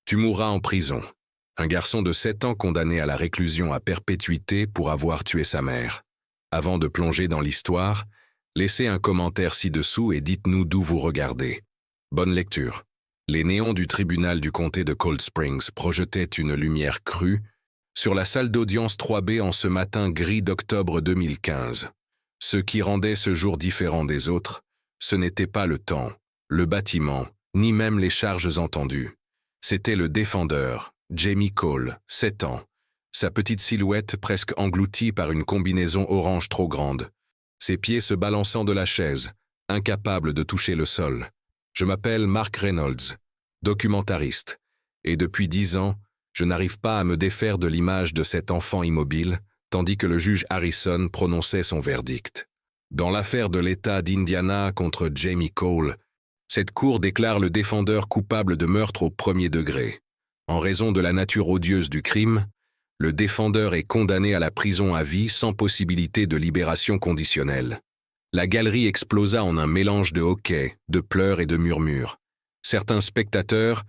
Tu mourras en prison. Un garçon de 7 ans condamné à la réclusion à perpétuité pour avoir tué sa mère. Avant de plonger dans l'histoire, laissez un commentaire ci-dessous et dites-nous d'où vous regardez. Bonne lecture. Les néons du tribunal du comté de Cold Springs projetaient une lumière crue sur la salle d'audience 3B en ce matin gris d'octobre 2015. Ce qui rendait ce jour différent des autres, ce n'était pas le temps, le bâtiment, ni même les charges entendues. C'était le défendeur, Jamie Cole, 7 ans, sa petite silhouette presque engloutie par une combinaison orange trop grande, ses pieds se balançant de la chaise, incapable de toucher le sol. Je m'appelle Mark Reynolds, documentariste, et depuis 10 ans, je n'arrive pas à me défaire de l'image de cet enfant immobile, tandis que le juge Harrison prononçait son verdict. Dans l'affaire de l'État d'Indiana contre Jamie Cole, cette cour déclare le défendeur coupable de meurtre au premier degré. En raison de la nature odieuse du crime, le défendeur est condamné à la prison à vie sans possibilité de libération conditionnelle. La galerie explosa en un mélange de hoquets, de pleurs et de murmures. Certains spectateurs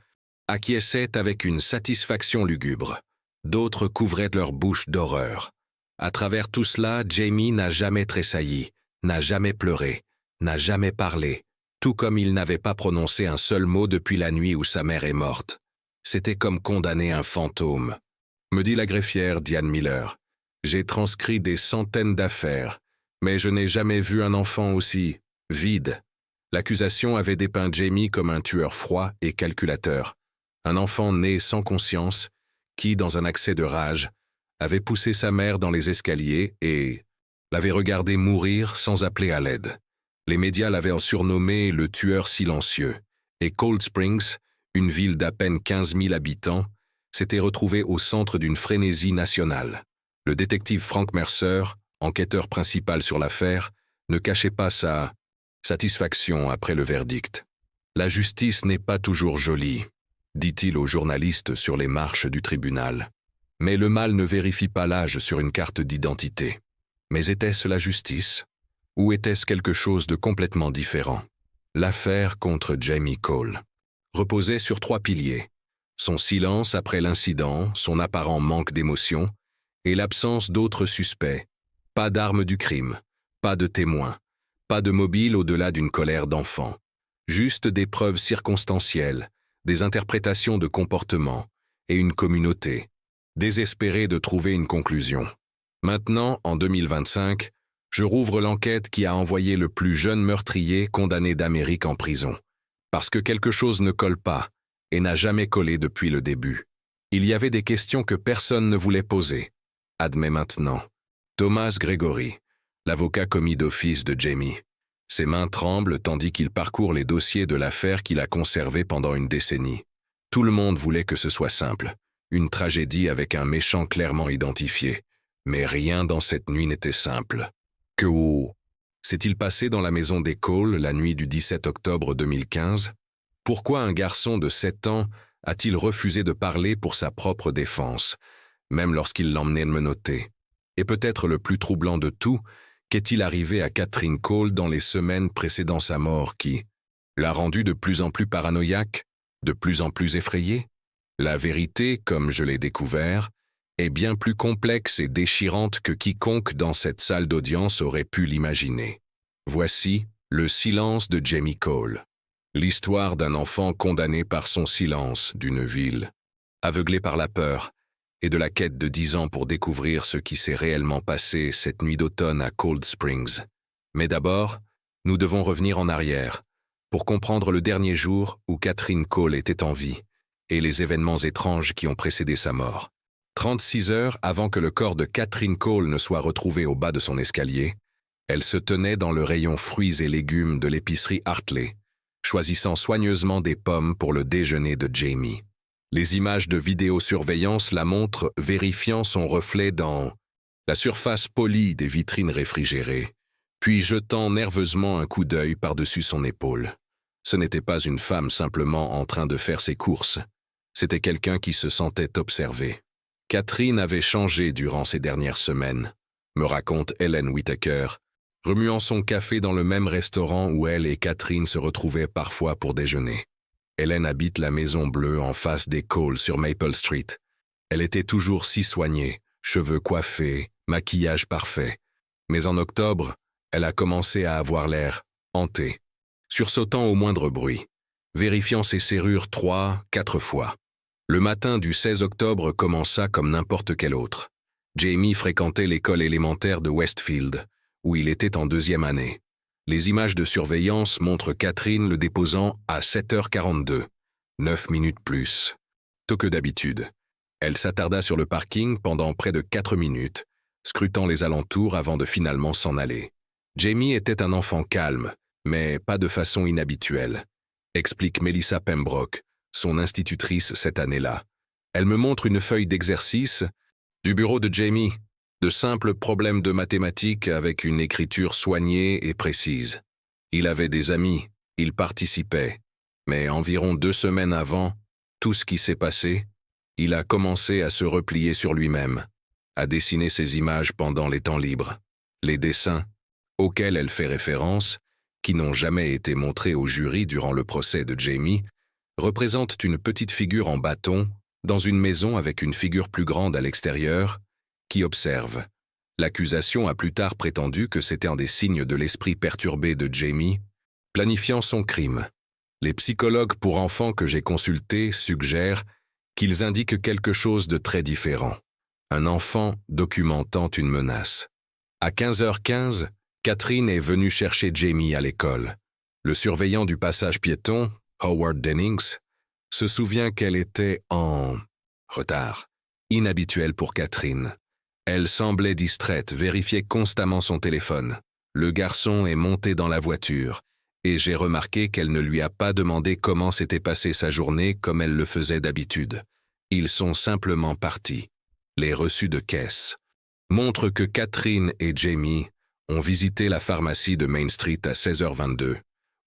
acquiesçaient avec une satisfaction lugubre. D'autres couvraient leur bouche d'horreur. À travers tout cela, Jamie n'a jamais tressailli, n'a jamais pleuré, n'a jamais parlé, tout comme il n'avait pas prononcé un seul mot depuis la nuit où sa mère est morte. C'était comme condamner un fantôme. Me dit la greffière Diane Miller. J'ai transcrit des centaines d'affaires, mais je n'ai jamais vu un enfant aussi vide. L'accusation avait dépeint Jamie comme un tueur froid et calculateur. Un enfant né sans conscience, qui, dans un accès de rage, avait poussé sa mère dans les escaliers et l'avait regardé mourir sans appeler à l'aide. Les médias l'avaient surnommé le tueur silencieux, et Cold Springs, une ville d'à peine 15 000 habitants, s'était retrouvé au centre d'une frénésie nationale. Le détective Frank Mercer, enquêteur principal sur l'affaire, ne cachait pas sa satisfaction après le verdict. « La justice n'est pas toujours jolie », dit-il aux journalistes sur les marches du tribunal. Mais le mal ne vérifie pas l'âge sur une carte d'identité. Mais était-ce la justice? Ou était-ce quelque chose de complètement différent? L'affaire contre Jamie Cole reposait sur 3 piliers. Son silence après l'incident, son apparent manque d'émotion et l'absence d'autres suspects. Pas d'armes du crime, pas de témoins, pas de mobile au-delà d'une colère d'enfant. Juste des preuves circonstancielles, des interprétations de comportement et une communauté, désespérée de trouver une conclusion. Maintenant, en 2025, je rouvre l'enquête qui a envoyé le plus jeune meurtrier condamné d'Amérique en prison. Parce que quelque chose ne colle pas, et n'a jamais collé depuis le début. Il y avait des questions que personne ne voulait poser. Admet maintenant. Thomas Gregory, l'avocat commis d'office de Jamie. Ses mains tremblent tandis qu'il parcourt les dossiers de l'affaire qu'il a conservée pendant une décennie. Tout le monde voulait que ce soit simple. Une tragédie avec un méchant clairement identifié. Mais rien dans cette nuit n'était simple. Que s'est-il passé dans la maison des Cole la nuit du 17 octobre 2015? Pourquoi un garçon de 7 ans a-t-il refusé de parler pour sa propre défense, même lorsqu'il l'emmenait menotter? Et peut-être le plus troublant de tout, qu'est-il arrivé à Catherine Cole dans les semaines précédant sa mort qui l'a rendue de plus en plus paranoïaque, de plus en plus effrayée? La vérité, comme je l'ai découvert, est bien plus complexe et déchirante que quiconque dans cette salle d'audience aurait pu l'imaginer. Voici le silence de Jamie Cole. L'histoire d'un enfant condamné par son silence d'une ville, aveuglé par la peur, et de la quête de 10 ans pour découvrir ce qui s'est réellement passé cette nuit d'automne à Cold Springs. Mais d'abord, nous devons revenir en arrière, pour comprendre le dernier jour où Catherine Cole était en vie, et les événements étranges qui ont précédé sa mort. 36 heures avant que le corps de Catherine Cole ne soit retrouvé au bas de son escalier, elle se tenait dans le rayon fruits et légumes de l'épicerie Hartley, choisissant soigneusement des pommes pour le déjeuner de Jamie. Les images de vidéosurveillance la montrent vérifiant son reflet dans la surface polie des vitrines réfrigérées, puis jetant nerveusement un coup d'œil par-dessus son épaule. Ce n'était pas une femme simplement en train de faire ses courses, c'était quelqu'un qui se sentait observé. Catherine avait changé durant ces dernières semaines, me raconte Ellen Whitaker, remuant son café dans le même restaurant où elle et Catherine se retrouvaient parfois pour déjeuner. Hélène habite la Maison Bleue en face des Cole sur Maple Street. Elle était toujours si soignée, cheveux coiffés, maquillage parfait. Mais en octobre, elle a commencé à avoir l'air hantée, sursautant au moindre bruit, vérifiant ses serrures 3, 4 fois. Le matin du 16 octobre commença comme n'importe quel autre. Jamie fréquentait l'école élémentaire de Westfield, où il était en 2e année. Les images de surveillance montrent Catherine le déposant à 7h42, 9 minutes plus, tôt que d'habitude. Elle s'attarda sur le parking pendant près de 4 minutes, scrutant les alentours avant de finalement s'en aller. Jamie était un enfant calme, mais pas de façon inhabituelle, explique Melissa Pembroke, son institutrice cette année-là. Elle me montre une feuille d'exercice du bureau de Jamie, de simples problèmes de mathématiques avec une écriture soignée et précise. Il avait des amis, il participait, mais environ 2 semaines avant, tout ce qui s'est passé, il a commencé à se replier sur lui-même, à dessiner ses images pendant les temps libres. Les dessins, auxquels elle fait référence, qui n'ont jamais été montrés au jury durant le procès de Jamie, représentent une petite figure en bâton dans une maison avec une figure plus grande à l'extérieur, qui observe. L'accusation a plus tard prétendu que c'était un des signes de l'esprit perturbé de Jamie, planifiant son crime. Les psychologues pour enfants que j'ai consultés suggèrent qu'ils indiquent quelque chose de très différent. Un enfant documentant une menace. À 15h15, Catherine est venue chercher Jamie à l'école. Le surveillant du passage piéton, Howard Dennings, se souvient qu'elle était en retard, inhabituel pour Catherine. Elle semblait distraite, vérifiait constamment son téléphone. Le garçon est monté dans la voiture, et j'ai remarqué qu'elle ne lui a pas demandé comment s'était passée sa journée comme elle le faisait d'habitude. Ils sont simplement partis. Les reçus de caisse montrent que Catherine et Jamie ont visité la pharmacie de Main Street à 16h22,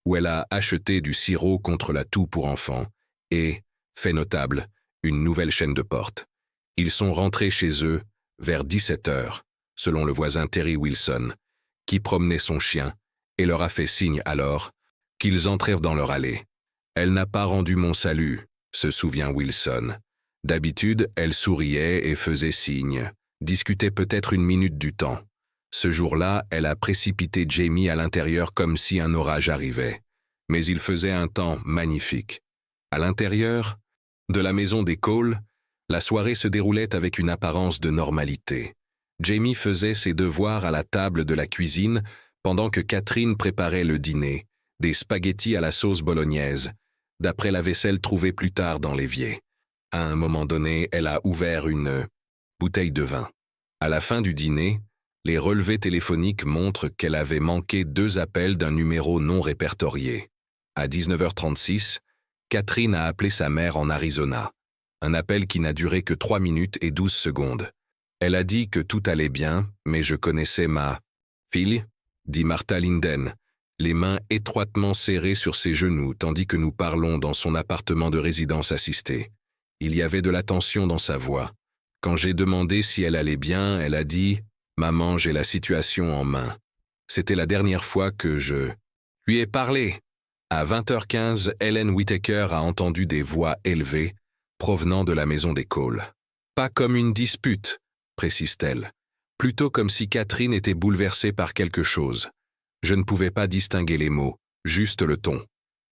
où elle a acheté du sirop contre la toux pour enfants et, fait notable, une nouvelle chaîne de porte. Ils sont rentrés chez eux vers 17h, selon le voisin Terry Wilson, qui promenait son chien et leur a fait signe alors qu'ils entrèrent dans leur allée. Elle n'a pas rendu mon salut, se souvient Wilson. D'habitude, elle souriait et faisait signe, discutait peut-être 1 minute du temps. Ce jour-là, elle a précipité Jamie à l'intérieur comme si un orage arrivait. Mais il faisait un temps magnifique. À l'intérieur de la maison des Cole, la soirée se déroulait avec une apparence de normalité. Jamie faisait ses devoirs à la table de la cuisine pendant que Catherine préparait le dîner, des spaghettis à la sauce bolognaise, d'après la vaisselle trouvée plus tard dans l'évier. À un moment donné, elle a ouvert une bouteille de vin. À la fin du dîner, les relevés téléphoniques montrent qu'elle avait manqué 2 appels d'un numéro non répertorié. À 19h36, Catherine a appelé sa mère en Arizona. Un appel qui n'a duré que 3 minutes et 12 secondes. Elle a dit que tout allait bien, mais je connaissais ma fille, dit Martha Linden, les mains étroitement serrées sur ses genoux tandis que nous parlons dans son appartement de résidence assistée. Il y avait de la tension dans sa voix. Quand j'ai demandé si elle allait bien, elle a dit « Maman, j'ai la situation en main ». C'était la dernière fois que je lui ai parlé. À 20h15, Helen Whittaker a entendu des voix élevées provenant de la maison des Cole. Pas comme une dispute, précise-t-elle, plutôt comme si Catherine était bouleversée par quelque chose. Je ne pouvais pas distinguer les mots, juste le ton.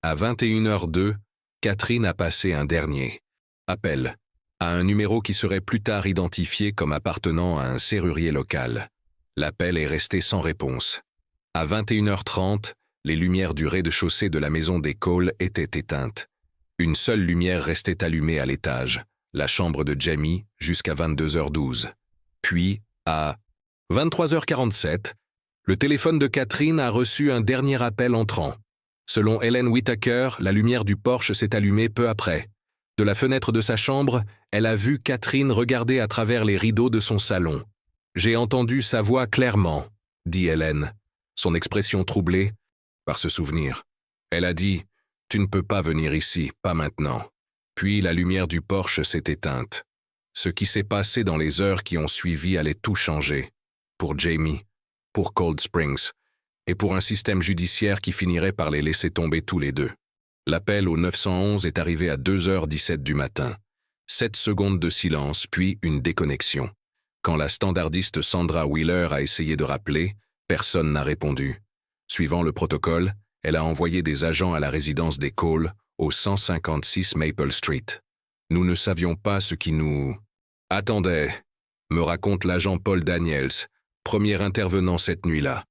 À 21h02, Catherine a passé un dernier appel à un numéro qui serait plus tard identifié comme appartenant à un serrurier local. L'appel est resté sans réponse. À 21h30, les lumières du rez-de-chaussée de la maison des Cole étaient éteintes. Une seule lumière restait allumée à l'étage, la chambre de Jamie, jusqu'à 22h12. Puis, à 23h47, le téléphone de Catherine a reçu un dernier appel entrant. Selon Helen Whittaker, la lumière du porche s'est allumée peu après. De la fenêtre de sa chambre, elle a vu Catherine regarder à travers les rideaux de son salon. « J'ai entendu sa voix clairement », dit Helen, son expression troublée par ce souvenir. Elle a dit « Tu ne peux pas venir ici, pas maintenant ». Puis la lumière du porche s'est éteinte. Ce qui s'est passé dans les heures qui ont suivi allait tout changer. Pour Jamie, pour Cold Springs, et pour un système judiciaire qui finirait par les laisser tomber tous les deux. L'appel au 911 est arrivé à 2h17 du matin. 7 secondes de silence, puis une déconnexion. Quand la standardiste Sandra Wheeler a essayé de rappeler, personne n'a répondu. Suivant le protocole, elle a envoyé des agents à la résidence des Cole, au 156 Maple Street. Nous ne savions pas ce qui nous attendait, me raconte l'agent Paul Daniels, premier intervenant cette nuit-là.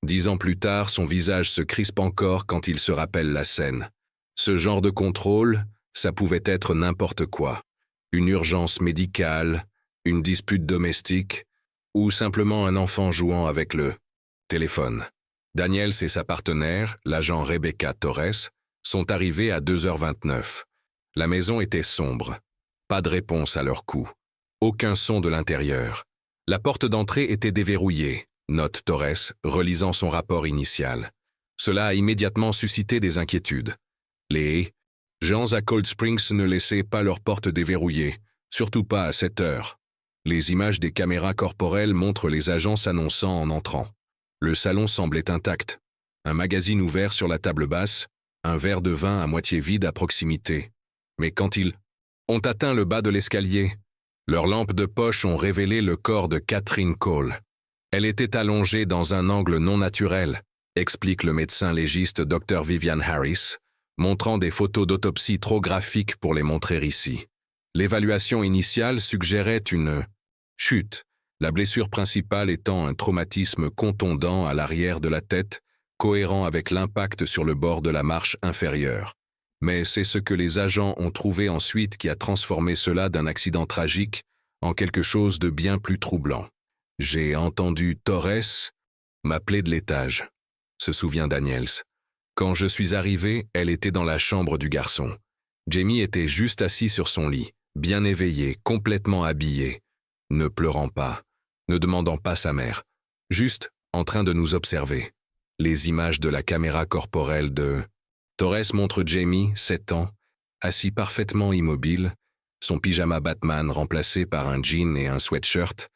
10 ans plus tard, son visage se crispe encore quand il se rappelle la scène. Ce genre de contrôle, ça pouvait être n'importe quoi. Une urgence médicale, une dispute domestique, ou simplement un enfant jouant avec le téléphone. Daniels et sa partenaire, l'agent Rebecca Torres, sont arrivés à 2h29. La maison était sombre. Pas de réponse à leur coup. Aucun son de l'intérieur. La porte d'entrée était déverrouillée, note Torres, relisant son rapport initial. Cela a immédiatement suscité des inquiétudes. Les gens à Cold Springs ne laissaient pas leur porte déverrouillée, surtout pas à 7 heures. Les images des caméras corporelles montrent les agents s'annonçant en entrant. Le salon semblait intact. Un magazine ouvert sur la table basse, un verre de vin à moitié vide à proximité. Mais quand ils ont atteint le bas de l'escalier, leurs lampes de poche ont révélé le corps de Catherine Cole. Elle était allongée dans un angle non naturel, explique le médecin légiste Dr. Vivian Harris, montrant des photos d'autopsie trop graphiques pour les montrer ici. L'évaluation initiale suggérait une chute, la blessure principale étant un traumatisme contondant à l'arrière de la tête, cohérent avec l'impact sur le bord de la marche inférieure. Mais c'est ce que les agents ont trouvé ensuite qui a transformé cela d'un accident tragique en quelque chose de bien plus troublant. J'ai entendu Torres m'appeler de l'étage, se souvient Daniels. Quand je suis arrivé, elle était dans la chambre du garçon. Jamie était juste assis sur son lit, bien éveillé, complètement habillé, ne pleurant pas, ne demandant pas sa mère, juste en train de nous observer. Les images de la caméra corporelle de Torres montrent Jamie, 7 ans, assis parfaitement immobile, son pyjama Batman remplacé par un jean et un sweatshirt,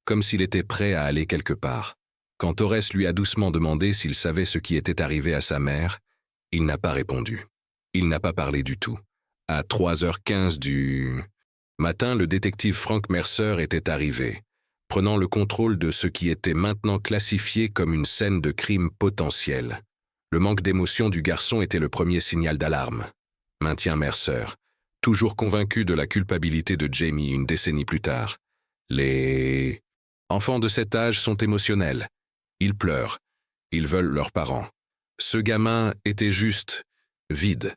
comme s'il était prêt à aller quelque part. Quand Torres lui a doucement demandé s'il savait ce qui était arrivé à sa mère, il n'a pas répondu. Il n'a pas parlé du tout. À 3h15 du matin, le détective Frank Mercer était arrivé, prenant le contrôle de ce qui était maintenant classifié comme une scène de crime potentiel. Le manque d'émotion du garçon était le premier signal d'alarme, maintient Mercer, toujours convaincu de la culpabilité de Jamie une décennie plus tard. Les enfants de cet âge sont émotionnels. Ils pleurent. Ils veulent leurs parents. Ce gamin était juste vide.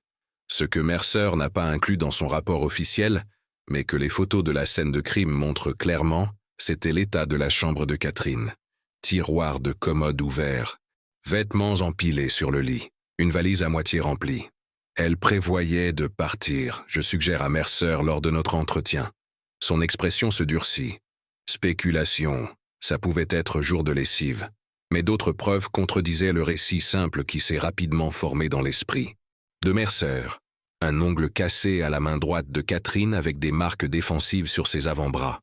Ce que Mercer n'a pas inclus dans son rapport officiel, mais que les photos de la scène de crime montrent clairement, c'était l'état de la chambre de Catherine. Tiroirs de commode ouverts, vêtements empilés sur le lit, une valise à moitié remplie. Elle prévoyait de partir, je suggère à Mercer lors de notre entretien. Son expression se durcit. Spéculation, ça pouvait être jour de lessive. Mais d'autres preuves contredisaient le récit simple qui s'est rapidement formé dans l'esprit. De Mercer, un ongle cassé à la main droite de Catherine avec des marques défensives sur ses avant-bras.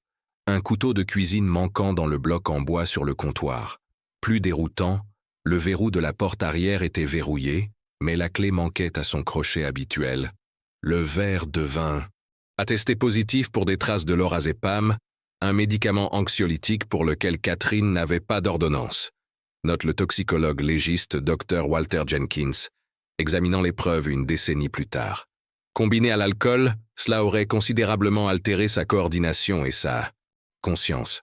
Un couteau de cuisine manquant dans le bloc en bois sur le comptoir. Plus déroutant, le verrou de la porte arrière était verrouillé, mais la clé manquait à son crochet habituel. Le verre de vin. Attesté positif pour des traces de lorazépam, un médicament anxiolytique pour lequel Catherine n'avait pas d'ordonnance. Note le toxicologue légiste Dr. Walter Jenkins, examinant les preuves une décennie plus tard. Combiné à l'alcool, cela aurait considérablement altéré sa coordination et sa conscience.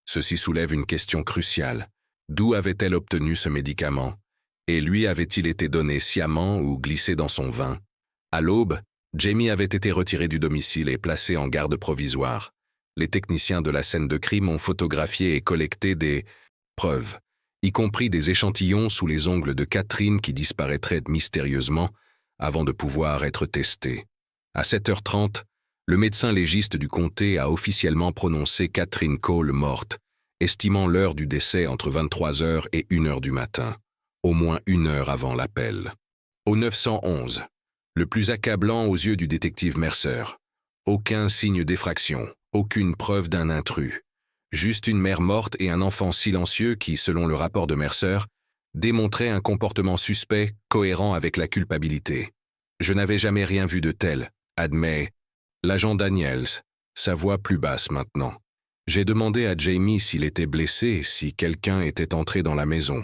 Ceci soulève une question cruciale. D'où avait-elle obtenu ce médicament? Et lui avait-il été donné sciemment ou glissé dans son vin? À l'aube, Jamie avait été retiré du domicile et placé en garde provisoire. Les techniciens de la scène de crime ont photographié et collecté des preuves, y compris des échantillons sous les ongles de Catherine qui disparaîtraient mystérieusement avant de pouvoir être testés. À 7h30, le médecin légiste du comté a officiellement prononcé Catherine Cole morte, estimant l'heure du décès entre 23h et 1h du matin, au moins 1 heure avant l'appel. Au 911, le plus accablant aux yeux du détective Mercer, aucun signe d'effraction, aucune preuve d'un intrus. Juste une mère morte et un enfant silencieux qui, selon le rapport de Mercer, démontrait un comportement suspect cohérent avec la culpabilité. Je n'avais jamais rien vu de tel, admet l'agent Daniels, sa voix plus basse maintenant. J'ai demandé à Jamie s'il était blessé, si quelqu'un était entré dans la maison,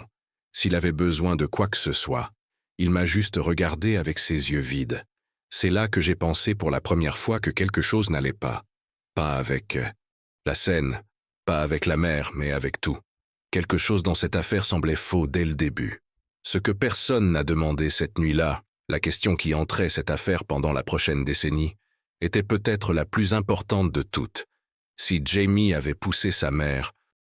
s'il avait besoin de quoi que ce soit. Il m'a juste regardé avec ses yeux vides. C'est là que j'ai pensé pour la première fois que quelque chose n'allait pas. Pas avec la scène, pas avec la mère, mais avec tout. Quelque chose dans cette affaire semblait faux dès le début. Ce que personne n'a demandé cette nuit-là, la question qui entrait cette affaire pendant la prochaine décennie, était peut-être la plus importante de toutes. Si Jamie avait poussé sa mère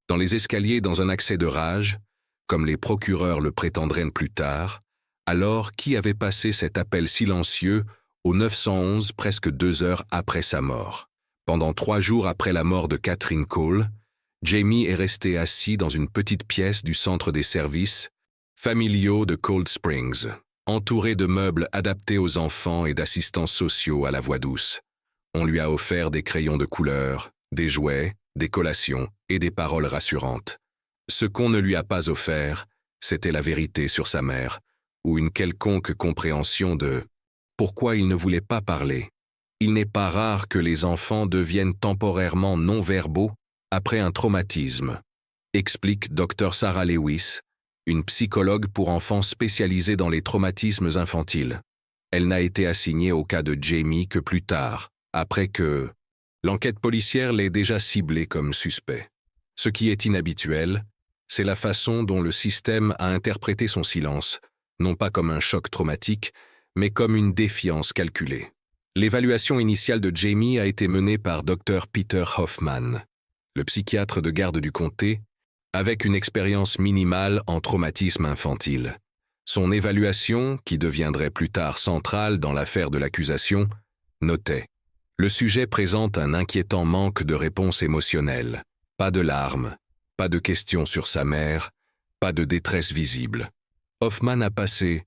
dans les escaliers dans un accès de rage, comme les procureurs le prétendraient plus tard, alors qui avait passé cet appel silencieux au 911 presque 2 heures après sa mort? Pendant 3 jours après la mort de Catherine Cole, Jamie est resté assis dans une petite pièce du centre des services familiaux de Cold Springs, entouré de meubles adaptés aux enfants et d'assistants sociaux à la voix douce. On lui a offert des crayons de couleur, des jouets, des collations et des paroles rassurantes. Ce qu'on ne lui a pas offert, c'était la vérité sur sa mère, ou une quelconque compréhension de pourquoi il ne voulait pas parler. Il n'est pas rare que les enfants deviennent temporairement non-verbaux après un traumatisme, explique Dr. Sarah Lewis, une psychologue pour enfants spécialisée dans les traumatismes infantiles. Elle n'a été assignée au cas de Jamie que plus tard, après que l'enquête policière l'ait déjà ciblé comme suspect. Ce qui est inhabituel, c'est la façon dont le système a interprété son silence, non pas comme un choc traumatique, mais comme une défiance calculée. L'évaluation initiale de Jamie a été menée par Dr. Peter Hoffman, le psychiatre de garde du comté, avec une expérience minimale en traumatisme infantile. Son évaluation, qui deviendrait plus tard centrale dans l'affaire de l'accusation, notait: le sujet présente un inquiétant manque de réponse émotionnelle, pas de larmes, pas de questions sur sa mère, pas de détresse visible. Hoffman a passé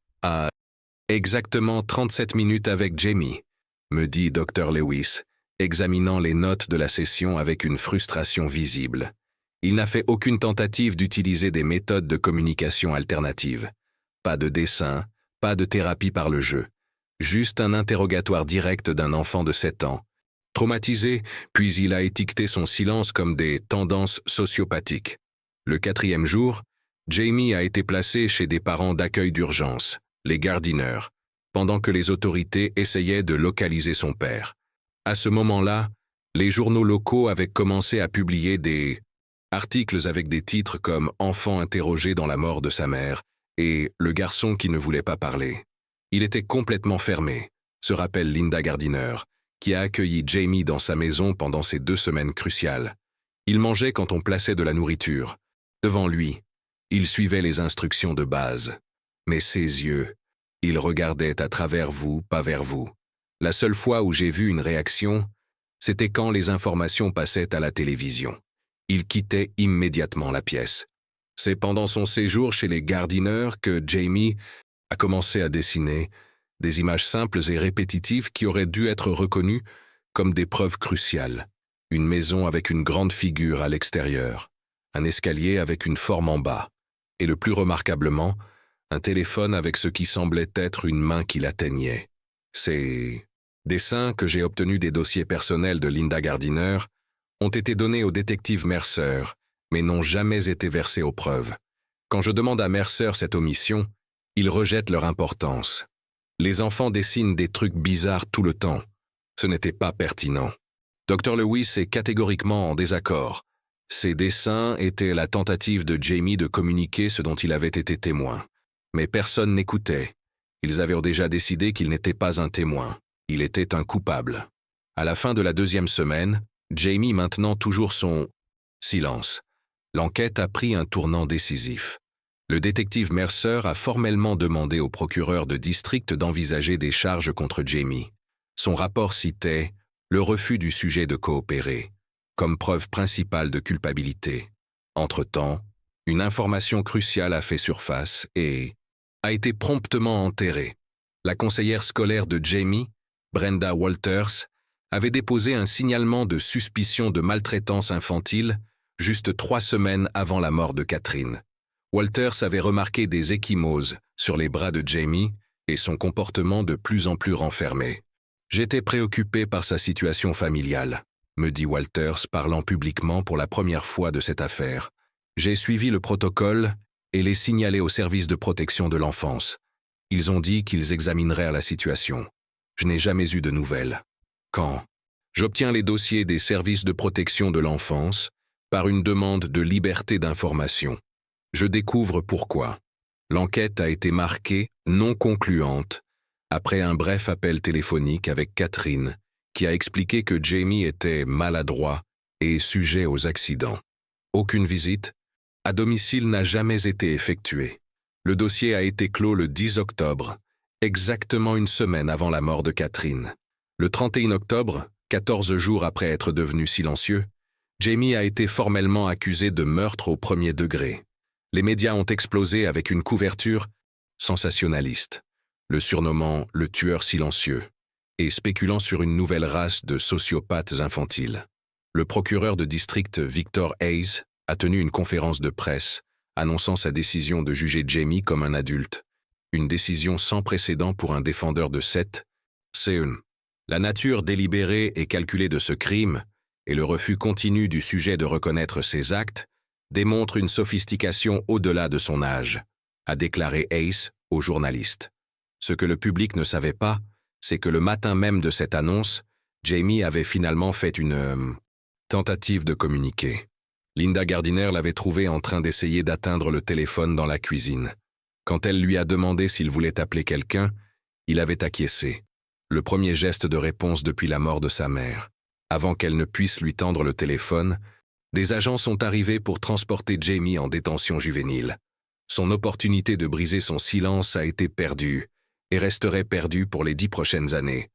exactement 37 minutes avec Jamie, me dit Dr. Lewis, examinant les notes de la session avec une frustration visible. Il n'a fait aucune tentative d'utiliser des méthodes de communication alternatives. Pas de dessin, pas de thérapie par le jeu. Juste un interrogatoire direct d'un enfant de 7 ans. Traumatisé, puis il a étiqueté son silence comme des tendances sociopathiques. Le 4e jour, Jamie a été placé chez des parents d'accueil d'urgence, les Gardiner, pendant que les autorités essayaient de localiser son père. À ce moment-là, les journaux locaux avaient commencé à publier des articles avec des titres comme « Enfant interrogé dans la mort de sa mère » et « Le garçon qui ne voulait pas parler ». Il était complètement fermé, se rappelle Linda Gardiner, qui a accueilli Jamie dans sa maison pendant ces 2 semaines cruciales. Il mangeait quand on plaçait de la nourriture. Devant lui, il suivait les instructions de base. Mais ses yeux, il regardait à travers vous, pas vers vous. La seule fois où j'ai vu une réaction, c'était quand les informations passaient à la télévision. Il quittait immédiatement la pièce. C'est pendant son séjour chez les Gardiner que Jamie a commencé à dessiner des images simples et répétitives qui auraient dû être reconnues comme des preuves cruciales. Une maison avec une grande figure à l'extérieur, un escalier avec une forme en bas, et le plus remarquablement, un téléphone avec ce qui semblait être une main qui l'atteignait. Ces dessins que j'ai obtenus des dossiers personnels de Linda Gardiner ont été donnés au détective Mercer, mais n'ont jamais été versés aux preuves. Quand je demande à Mercer cette omission, il rejette leur importance. Les enfants dessinent des trucs bizarres tout le temps. Ce n'était pas pertinent. Dr. Lewis est catégoriquement en désaccord. Ces dessins étaient la tentative de Jamie de communiquer ce dont il avait été témoin. Mais personne n'écoutait. Ils avaient déjà décidé qu'il n'était pas un témoin. Il était un coupable. À la fin de la 2e semaine, Jamie maintenant toujours son silence. L'enquête a pris un tournant décisif. Le détective Mercer a formellement demandé au procureur de district d'envisager des charges contre Jamie. Son rapport citait le refus du sujet de coopérer, comme preuve principale de culpabilité. Entre-temps, une information cruciale a fait surface et a été promptement enterrée. La conseillère scolaire de Jamie, Brenda Walters, avait déposé un signalement de suspicion de maltraitance infantile juste 3 semaines avant la mort de Catherine. Walters avait remarqué des ecchymoses sur les bras de Jamie et son comportement de plus en plus renfermé. J'étais préoccupé par sa situation familiale, me dit Walters, parlant publiquement pour la première fois de cette affaire. J'ai suivi le protocole et l'ai signalé au service de protection de l'enfance. Ils ont dit qu'ils examineraient la situation. Je n'ai jamais eu de nouvelles. Quand j'obtiens les dossiers des services de protection de l'enfance par une demande de liberté d'information, je découvre pourquoi. L'enquête a été marquée non concluante après un bref appel téléphonique avec Catherine, qui a expliqué que Jamie était maladroit et sujet aux accidents. Aucune visite à domicile n'a jamais été effectuée. Le dossier a été clos le 10 octobre, exactement une semaine avant la mort de Catherine. Le 31 octobre, 14 jours après être devenu silencieux, Jamie a été formellement accusé de meurtre au premier degré. Les médias ont explosé avec une couverture sensationnaliste, le surnommant « le tueur silencieux » et spéculant sur une nouvelle race de sociopathes infantiles. Le procureur de district Victor Hayes a tenu une conférence de presse annonçant sa décision de juger Jamie comme un adulte, une décision sans précédent pour un défendeur de 7. La nature délibérée et calculée de ce crime et le refus continu du sujet de reconnaître ses actes démontrent une sophistication au-delà de son âge, a déclaré Hayes aux journalistes. Ce que le public ne savait pas, c'est que le matin même de cette annonce, Jamie avait finalement fait une tentative de communiquer. Linda Gardiner l'avait trouvé en train d'essayer d'atteindre le téléphone dans la cuisine. Quand elle lui a demandé s'il voulait appeler quelqu'un, il avait acquiescé. Le premier geste de réponse depuis la mort de sa mère. Avant qu'elle ne puisse lui tendre le téléphone, des agents sont arrivés pour transporter Jamie en détention juvénile. Son opportunité de briser son silence a été perdue et resterait perdue pour les 10 prochaines années.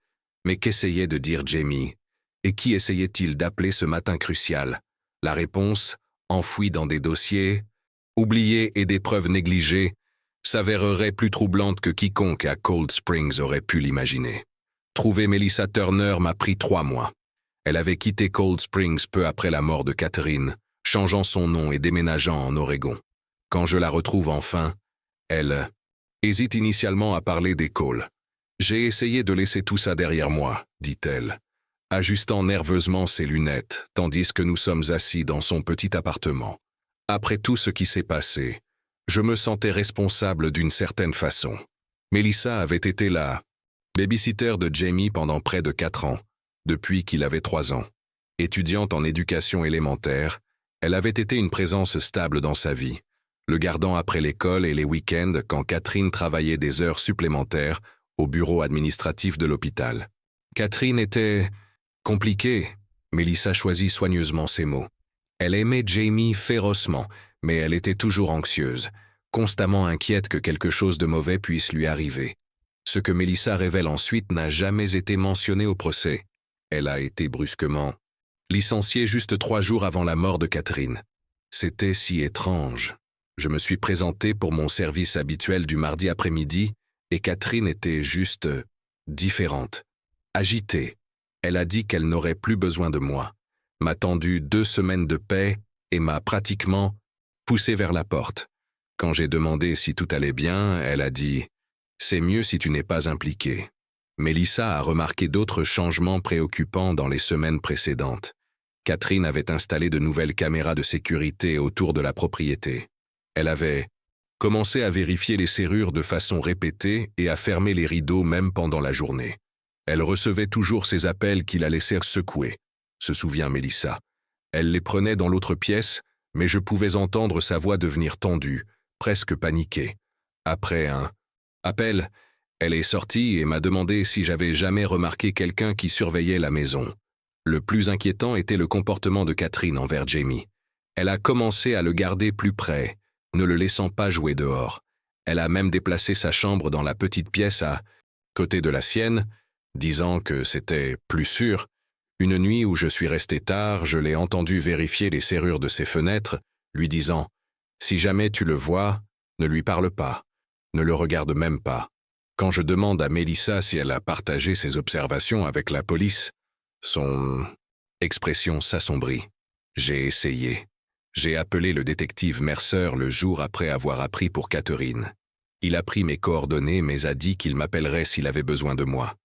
Mais qu'essayait de dire Jamie? Et qui essayait-il d'appeler ce matin crucial? La réponse, enfouie dans des dossiers, oubliés et des preuves négligées, s'avérerait plus troublante que quiconque à Cold Springs aurait pu l'imaginer. Trouver Melissa Turner m'a pris 3 mois. Elle avait quitté Cold Springs peu après la mort de Catherine, changeant son nom et déménageant en Oregon. Quand je la retrouve enfin, elle hésite initialement à parler des calls. J'ai essayé de laisser tout ça derrière moi, dit-elle, ajustant nerveusement ses lunettes, tandis que nous sommes assis dans son petit appartement. Après tout ce qui s'est passé, je me sentais responsable d'une certaine façon. Melissa avait été la babysitter de Jamie pendant près de 4 ans, depuis qu'il avait 3 ans. Étudiante en éducation élémentaire, elle avait été une présence stable dans sa vie, le gardant après l'école et les week-ends quand Catherine travaillait des heures supplémentaires au bureau administratif de l'hôpital. Catherine était compliquée, Melissa choisit soigneusement ses mots. Elle aimait Jamie férocement, mais elle était toujours anxieuse, constamment inquiète que quelque chose de mauvais puisse lui arriver. Ce que Melissa révèle ensuite n'a jamais été mentionné au procès. Elle a été brusquement licenciée juste 3 jours avant la mort de Catherine. C'était si étrange. Je me suis présenté pour mon service habituel du mardi après-midi et Catherine était juste différente, agitée. Elle a dit qu'elle n'aurait plus besoin de moi, m'a tendu 2 semaines de paix et m'a pratiquement poussé vers la porte. Quand j'ai demandé si tout allait bien, elle a dit « C'est mieux si tu n'es pas impliqué ». Melissa a remarqué d'autres changements préoccupants dans les semaines précédentes. Catherine avait installé de nouvelles caméras de sécurité autour de la propriété. Elle avait commencé à vérifier les serrures de façon répétée et à fermer les rideaux même pendant la journée. Elle recevait toujours ces appels qui la laissaient secouer, se souvient Melissa. Elle les prenait dans l'autre pièce, mais je pouvais entendre sa voix devenir tendue, presque paniquée. Après un appel, elle est sortie et m'a demandé si j'avais jamais remarqué quelqu'un qui surveillait la maison. Le plus inquiétant était le comportement de Catherine envers Jamie. Elle a commencé à le garder plus près, ne le laissant pas jouer dehors. Elle a même déplacé sa chambre dans la petite pièce à côté de la sienne, disant que c'était plus sûr. Une nuit où je suis resté tard, je l'ai entendu vérifier les serrures de ses fenêtres, lui disant « Si jamais tu le vois, ne lui parle pas, ne le regarde même pas ». Quand je demande à Melissa si elle a partagé ses observations avec la police, son expression s'assombrit. J'ai essayé. J'ai appelé le détective Mercer le jour après avoir appris pour Catherine. Il a pris mes coordonnées mais a dit qu'il m'appellerait s'il avait besoin de moi.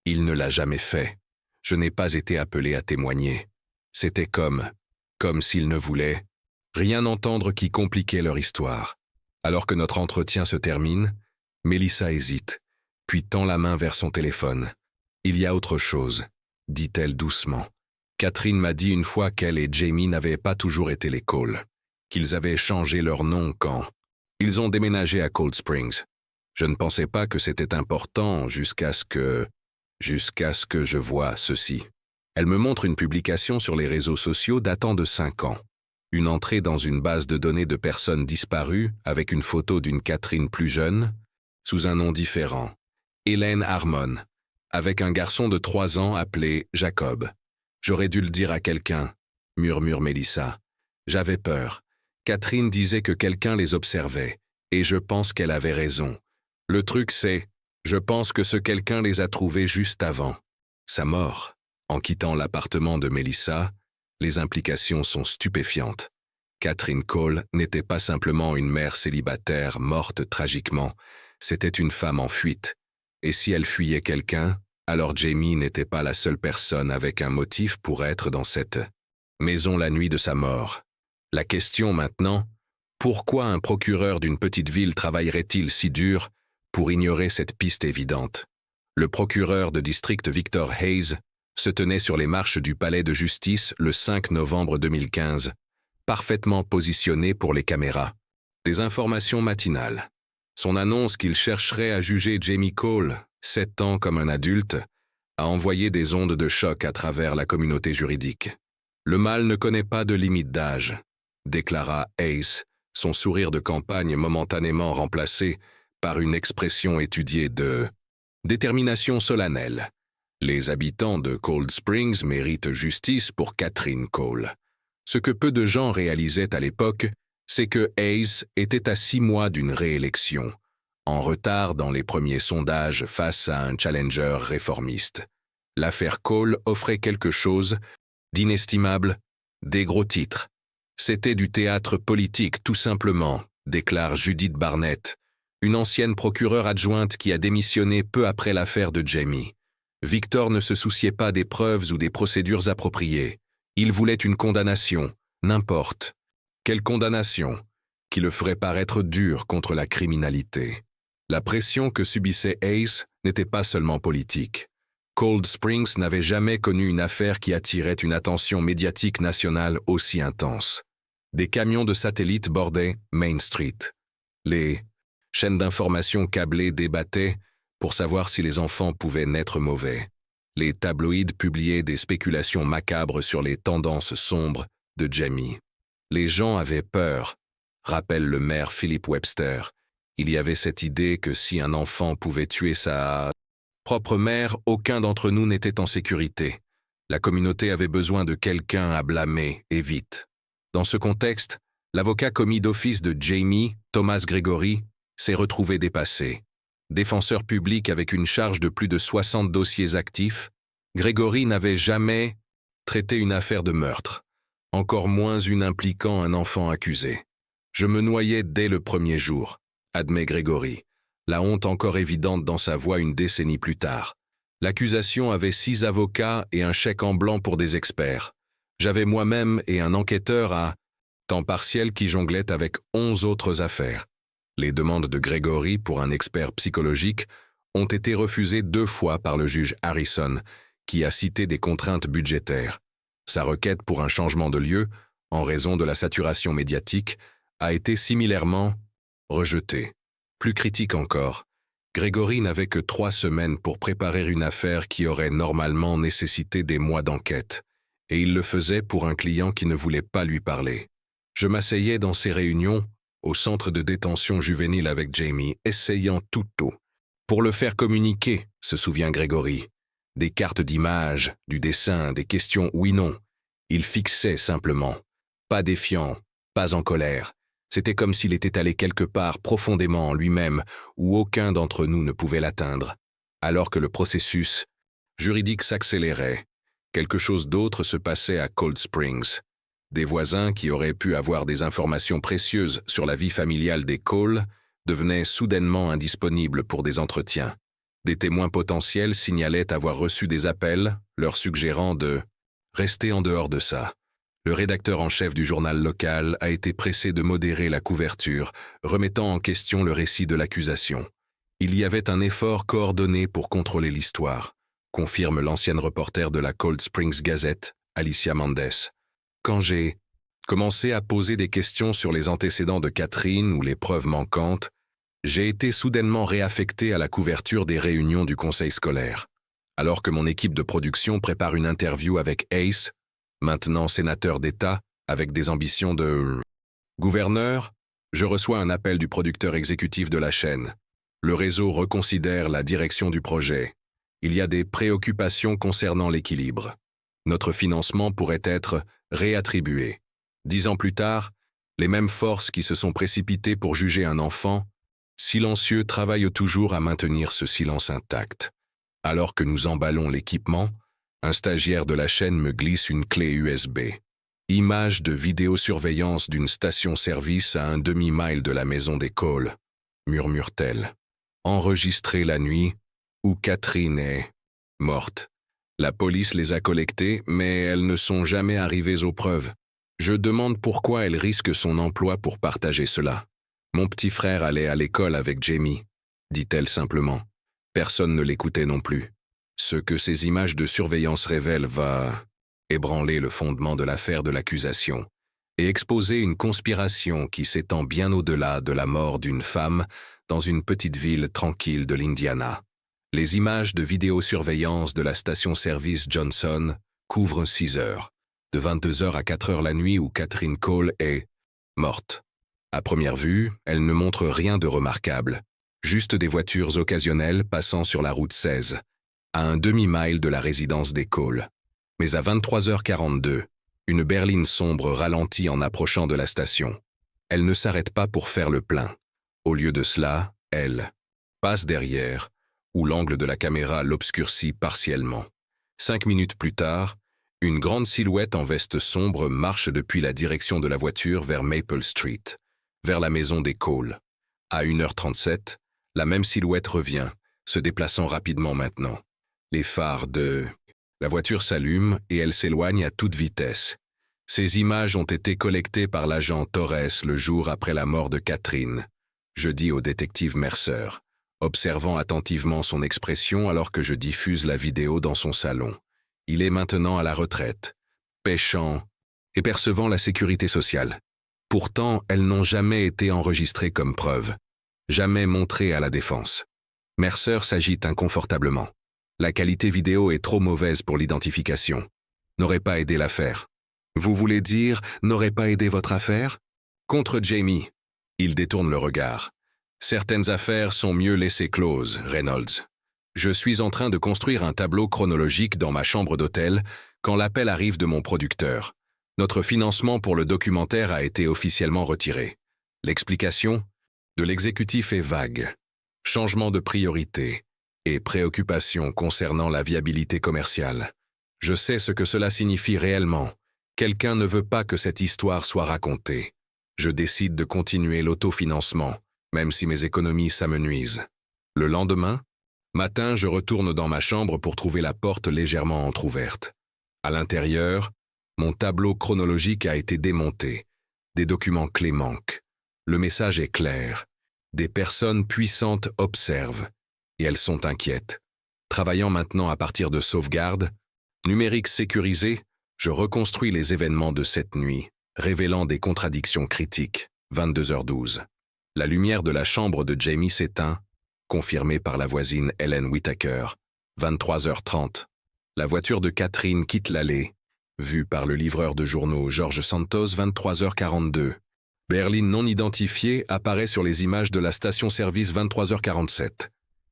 Il ne l'a jamais fait. Je n'ai pas été appelé à témoigner. C'était comme s'il ne voulait rien entendre qui compliquait leur histoire. Alors que notre entretien se termine, Melissa hésite, puis tend la main vers son téléphone. « Il y a autre chose », dit-elle doucement. Catherine m'a dit une fois qu'elle et Jamie n'avaient pas toujours été les Cole, qu'ils avaient changé leur nom quand ils ont déménagé à Cold Springs. Je ne pensais pas que c'était important jusqu'à ce que je vois ceci. Elle me montre une publication sur les réseaux sociaux datant de 5 ans. Une entrée dans une base de données de personnes disparues avec une photo d'une Catherine plus jeune, sous un nom différent, Hélène Harmon, avec un garçon de 3 ans appelé Jacob. J'aurais dû le dire à quelqu'un, murmure Melissa. J'avais peur. Catherine disait que quelqu'un les observait, et je pense qu'elle avait raison. Le truc c'est, je pense que ce quelqu'un les a trouvés juste avant sa mort. En quittant l'appartement de Melissa, les implications sont stupéfiantes. Catherine Cole n'était pas simplement une mère célibataire morte tragiquement, c'était une femme en fuite. Et si elle fuyait quelqu'un, alors Jamie n'était pas la seule personne avec un motif pour être dans cette maison la nuit de sa mort. La question maintenant, pourquoi un procureur d'une petite ville travaillerait-il si dur pour ignorer cette piste évidente? Le procureur de district Victor Hayes se tenait sur les marches du palais de justice le 5 novembre 2015, parfaitement positionné pour les caméras. Des informations matinales. Son annonce qu'il chercherait à juger Jamie Cole, 7 ans comme un adulte, a envoyé des ondes de choc à travers la communauté juridique. Le mal ne connaît pas de limite d'âge, déclara Hayes, son sourire de campagne momentanément remplacé par une expression étudiée de détermination solennelle. Les habitants de Cold Springs méritent justice pour Catherine Cole. Ce que peu de gens réalisaient à l'époque, c'est que Hayes était à 6 mois d'une réélection, en retard dans les premiers sondages face à un challenger réformiste. L'affaire Cole offrait quelque chose d'inestimable, des gros titres. C'était du théâtre politique tout simplement, déclare Judith Barnett, une ancienne procureure adjointe qui a démissionné peu après l'affaire de Jamie. Victor ne se souciait pas des preuves ou des procédures appropriées. Il voulait une condamnation, n'importe. Quelle condamnation, qui le ferait paraître dur contre la criminalité. La pression que subissait Hayes n'était pas seulement politique. Cold Springs n'avait jamais connu une affaire qui attirait une attention médiatique nationale aussi intense. Des camions de satellites bordaient Main Street. Les chaînes d'information câblées débattaient pour savoir si les enfants pouvaient naître mauvais. Les tabloïds publiaient des spéculations macabres sur les tendances sombres de Jamie. Les gens avaient peur, rappelle le maire Philip Webster. Il y avait cette idée que si un enfant pouvait tuer sa propre mère, aucun d'entre nous n'était en sécurité. La communauté avait besoin de quelqu'un à blâmer, et vite. Dans ce contexte, l'avocat commis d'office de Jamie, Thomas Gregory, s'est retrouvé dépassé. Défenseur public avec une charge de plus de 60 dossiers actifs, Gregory n'avait jamais traité une affaire de meurtre, encore moins une impliquant un enfant accusé. Je me noyais dès le premier jour, admet Gregory, la honte encore évidente dans sa voix une décennie plus tard. L'accusation avait 6 avocats et un chèque en blanc pour des experts. J'avais moi-même et un enquêteur à temps partiel qui jonglait avec 11 autres affaires. Les demandes de Gregory pour un expert psychologique ont été refusées 2 fois par le juge Harrison, qui a cité des contraintes budgétaires. Sa requête pour un changement de lieu, en raison de la saturation médiatique, a été similairement rejetée. Plus critique encore, Gregory n'avait que 3 semaines pour préparer une affaire qui aurait normalement nécessité des mois d'enquête, et il le faisait pour un client qui ne voulait pas lui parler. Je m'asseyais dans ces réunions, au centre de détention juvénile avec Jamie, essayant tout pour le faire communiquer, se souvient Gregory. Des cartes d'images, du dessin, des questions oui-non. Il fixait simplement. Pas défiant, pas en colère. C'était comme s'il était allé quelque part profondément en lui-même où aucun d'entre nous ne pouvait l'atteindre. Alors que le processus juridique s'accélérait, quelque chose d'autre se passait à Cold Springs. Des voisins qui auraient pu avoir des informations précieuses sur la vie familiale des Cole devenait soudainement indisponible pour des entretiens. Des témoins potentiels signalaient avoir reçu des appels leur suggérant de rester en dehors de ça. Le rédacteur en chef du journal local a été pressé de modérer la couverture, remettant en question le récit de l'accusation. Il y avait un effort coordonné pour contrôler l'histoire, confirme l'ancienne reporter de la Cold Springs Gazette, Alicia Mendes. Quand j'ai commencé à poser des questions sur les antécédents de Catherine ou les preuves manquantes, j'ai été soudainement réaffecté à la couverture des réunions du conseil scolaire. Alors que mon équipe de production prépare une interview avec Ace, maintenant sénateur d'État, avec des ambitions de gouverneur, je reçois un appel du producteur exécutif de la chaîne. Le réseau reconsidère la direction du projet. Il y a des préoccupations concernant l'équilibre. Notre financement pourrait être réattribué. 10 ans plus tard, les mêmes forces qui se sont précipitées pour juger un enfant, silencieux, travaillent toujours à maintenir ce silence intact. Alors que nous emballons l'équipement, un stagiaire de la chaîne me glisse une clé USB. Image de vidéosurveillance d'une station-service à un demi-mile de la maison des Cole, murmure-t-elle. Enregistrée la nuit où Catherine est morte. La police les a collectées, mais elles ne sont jamais arrivées aux preuves. Je demande pourquoi elle risque son emploi pour partager cela. Mon petit frère allait à l'école avec Jamie, dit-elle simplement. Personne ne l'écoutait non plus. Ce que ces images de surveillance révèlent va ébranler le fondement de l'affaire de l'accusation et exposer une conspiration qui s'étend bien au-delà de la mort d'une femme dans une petite ville tranquille de l'Indiana. Les images de vidéosurveillance de la station-service Johnson couvrent 6 heures, de 22 heures à 4 heures la nuit où Catherine Cole est morte. À première vue, elle ne montre rien de remarquable, juste des voitures occasionnelles passant sur la route 16, à un demi-mile de la résidence des Cole. Mais à 23h42, une berline sombre ralentit en approchant de la station. Elle ne s'arrête pas pour faire le plein. Au lieu de cela, elle passe derrière, où l'angle de la caméra l'obscurcit partiellement. 5 minutes plus tard, une grande silhouette en veste sombre marche depuis la direction de la voiture vers Maple Street, vers la maison des Cole. À 1h37, la même silhouette revient, se déplaçant rapidement maintenant. Les phares de la voiture s'allument et elle s'éloigne à toute vitesse. Ces images ont été collectées par l'agent Torres le jour après la mort de Catherine. Je dis au détective Mercer, observant attentivement son expression alors que je diffuse la vidéo dans son salon. Il est maintenant à la retraite, pêchant et percevant la sécurité sociale. Pourtant, elles n'ont jamais été enregistrées comme preuve, jamais montrées à la défense. Mercer s'agite inconfortablement. La qualité vidéo est trop mauvaise pour l'identification. N'aurait pas aidé l'affaire. Vous voulez dire, n'aurait pas aidé votre affaire? Contre Jamie. Il détourne le regard. Certaines affaires sont mieux laissées closes, Reynolds. Je suis en train de construire un tableau chronologique dans ma chambre d'hôtel quand l'appel arrive de mon producteur. Notre financement pour le documentaire a été officiellement retiré. L'explication de l'exécutif est vague. Changement de priorité et préoccupation concernant la viabilité commerciale. Je sais ce que cela signifie réellement. Quelqu'un ne veut pas que cette histoire soit racontée. Je décide de continuer l'autofinancement, même si mes économies s'amenuisent. Le lendemain, matin, je retourne dans ma chambre pour trouver la porte légèrement entr'ouverte. À l'intérieur, mon tableau chronologique a été démonté. Des documents clés manquent. Le message est clair. Des personnes puissantes observent, et elles sont inquiètes. Travaillant maintenant à partir de sauvegardes, numériques sécurisées, je reconstruis les événements de cette nuit, révélant des contradictions critiques. 22h12. La lumière de la chambre de Jamie s'éteint, confirmée par la voisine Helen Whittaker. 23h30. La voiture de Catherine quitte l'allée, vue par le livreur de journaux George Santos. 23h42. Berline non identifiée apparaît sur les images de la station-service. 23h47.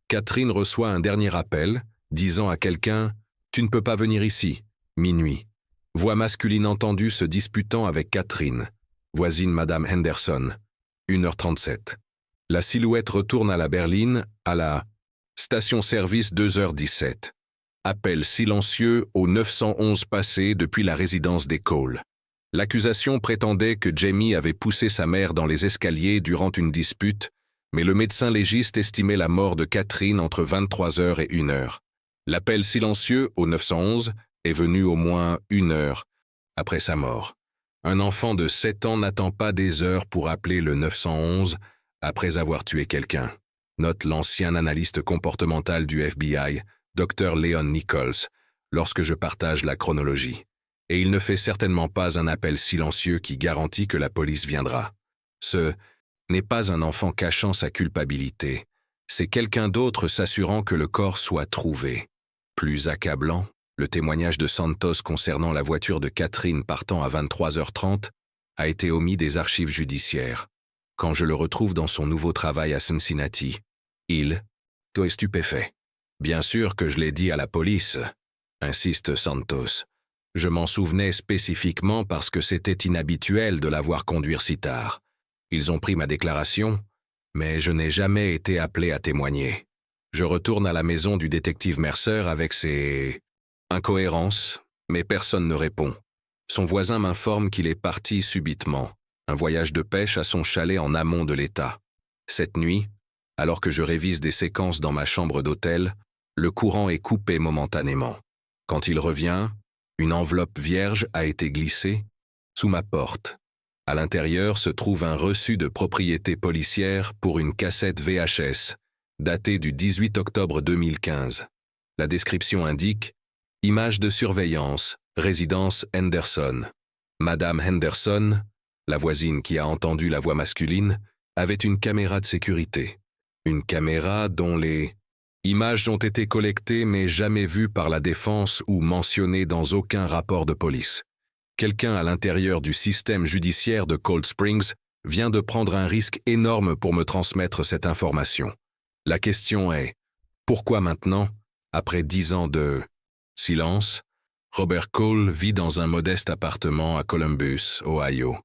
Catherine reçoit un dernier appel, disant à quelqu'un « Tu ne peux pas venir ici ». Minuit. Voix masculine entendue se disputant avec Catherine. Voisine Madame Henderson. 1h37. La silhouette retourne à la berline, à la station-service. 2h17. Appel silencieux au 911 passé depuis la résidence des Cole. L'accusation prétendait que Jamie avait poussé sa mère dans les escaliers durant une dispute, Mais le médecin légiste estimait la mort de Catherine entre 23 heures et 1 heure. L'appel silencieux au 911 est venu au moins 1 heure après sa mort. Un enfant de 7 ans n'attend pas des heures pour appeler le 911 après avoir tué quelqu'un, note l'ancien analyste comportemental du FBI, Dr. Leon Nichols, lorsque je partage la chronologie. Et il ne fait certainement pas un appel silencieux qui garantit que la police viendra. Ce n'est pas un enfant cachant sa culpabilité, c'est quelqu'un d'autre s'assurant que le corps soit trouvé. Plus accablant, le témoignage de Santos concernant la voiture de Catherine partant à 23h30 a été omis des archives judiciaires. Quand je le retrouve dans son nouveau travail à Cincinnati, il est stupéfait. Bien sûr que je l'ai dit à la police, insiste Santos. Je m'en souvenais spécifiquement parce que c'était inhabituel de la voir conduire si tard. Ils ont pris ma déclaration, mais je n'ai jamais été appelé à témoigner. Je retourne à la maison du détective Mercer avec ses incohérences, mais personne ne répond. Son voisin m'informe qu'il est parti subitement, un voyage de pêche à son chalet en amont de l'État. Cette nuit, alors que je révise des séquences dans ma chambre d'hôtel, le courant est coupé momentanément. Quand il revient, une enveloppe vierge a été glissée sous ma porte. À l'intérieur se trouve un reçu de propriété policière pour une cassette VHS, datée du 18 octobre 2015. La description indique « Image de surveillance, résidence Henderson ». Madame Henderson, la voisine qui a entendu la voix masculine, avait une caméra de sécurité. Une caméra dont les images ont été collectées mais jamais vues par la défense ou mentionnées dans aucun rapport de police. Quelqu'un à l'intérieur du système judiciaire de Cold Springs vient de prendre un risque énorme pour me transmettre cette information. La question est, pourquoi maintenant, après 10 ans de silence, Robert Cole vit dans un modeste appartement à Columbus, Ohio,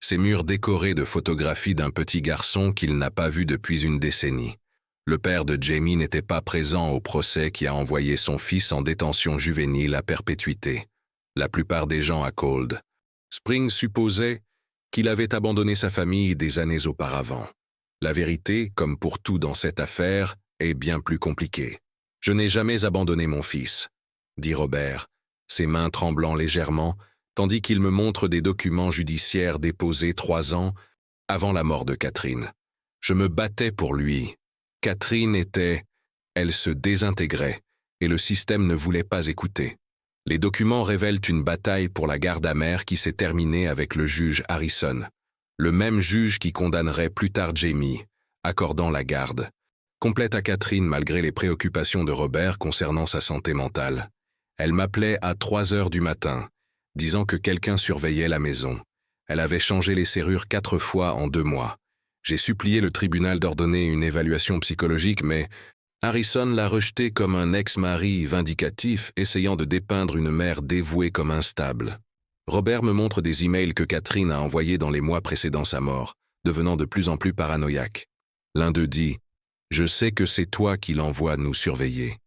ses murs décorés de photographies d'un petit garçon qu'il n'a pas vu depuis une décennie. Le père de Jamie n'était pas présent au procès qui a envoyé son fils en détention juvénile à perpétuité. La plupart des gens à Cold Springs supposaient qu'il avait abandonné sa famille des années auparavant. La vérité, comme pour tout dans cette affaire, est bien plus compliquée. « Je n'ai jamais abandonné mon fils », dit Robert, ses mains tremblant légèrement, tandis qu'il me montre des documents judiciaires déposés 3 ans avant la mort de Catherine. « Je me battais pour lui. Catherine était... Elle se désintégrait, et le système ne voulait pas écouter. Les documents révèlent une bataille pour la garde amère qui s'est terminée avec le juge Harrison, le même juge qui condamnerait plus tard Jamie, accordant la garde complète à Catherine malgré les préoccupations de Robert concernant sa santé mentale. Elle m'appelait à 3 heures du matin, disant que quelqu'un surveillait la maison. Elle avait changé les serrures 4 fois en 2 mois. J'ai supplié le tribunal d'ordonner une évaluation psychologique, mais Harrison l'a rejeté comme un ex-mari vindicatif, essayant de dépeindre une mère dévouée comme instable. Robert me montre des emails que Catherine a envoyés dans les mois précédant sa mort, devenant de plus en plus paranoïaque. L'un d'eux dit « Je sais que c'est toi qui l'envoies nous surveiller.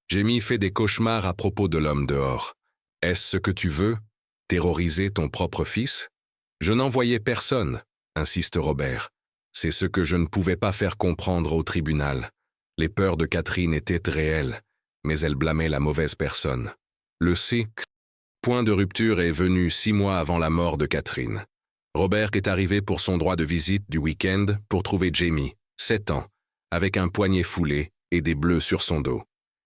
Jamie fait des cauchemars à propos de l'homme dehors. Est-ce ce que tu veux? Terroriser ton propre fils? Je n'envoyais personne, insiste Robert. C'est ce que je ne pouvais pas faire comprendre au tribunal. Les peurs de Catherine étaient réelles, mais elle blâmait la mauvaise personne. Le point de rupture est venu 6 mois avant la mort de Catherine. Robert est arrivé pour son droit de visite du week-end pour trouver Jamie, 7 ans, avec un poignet foulé et des bleus sur son dos.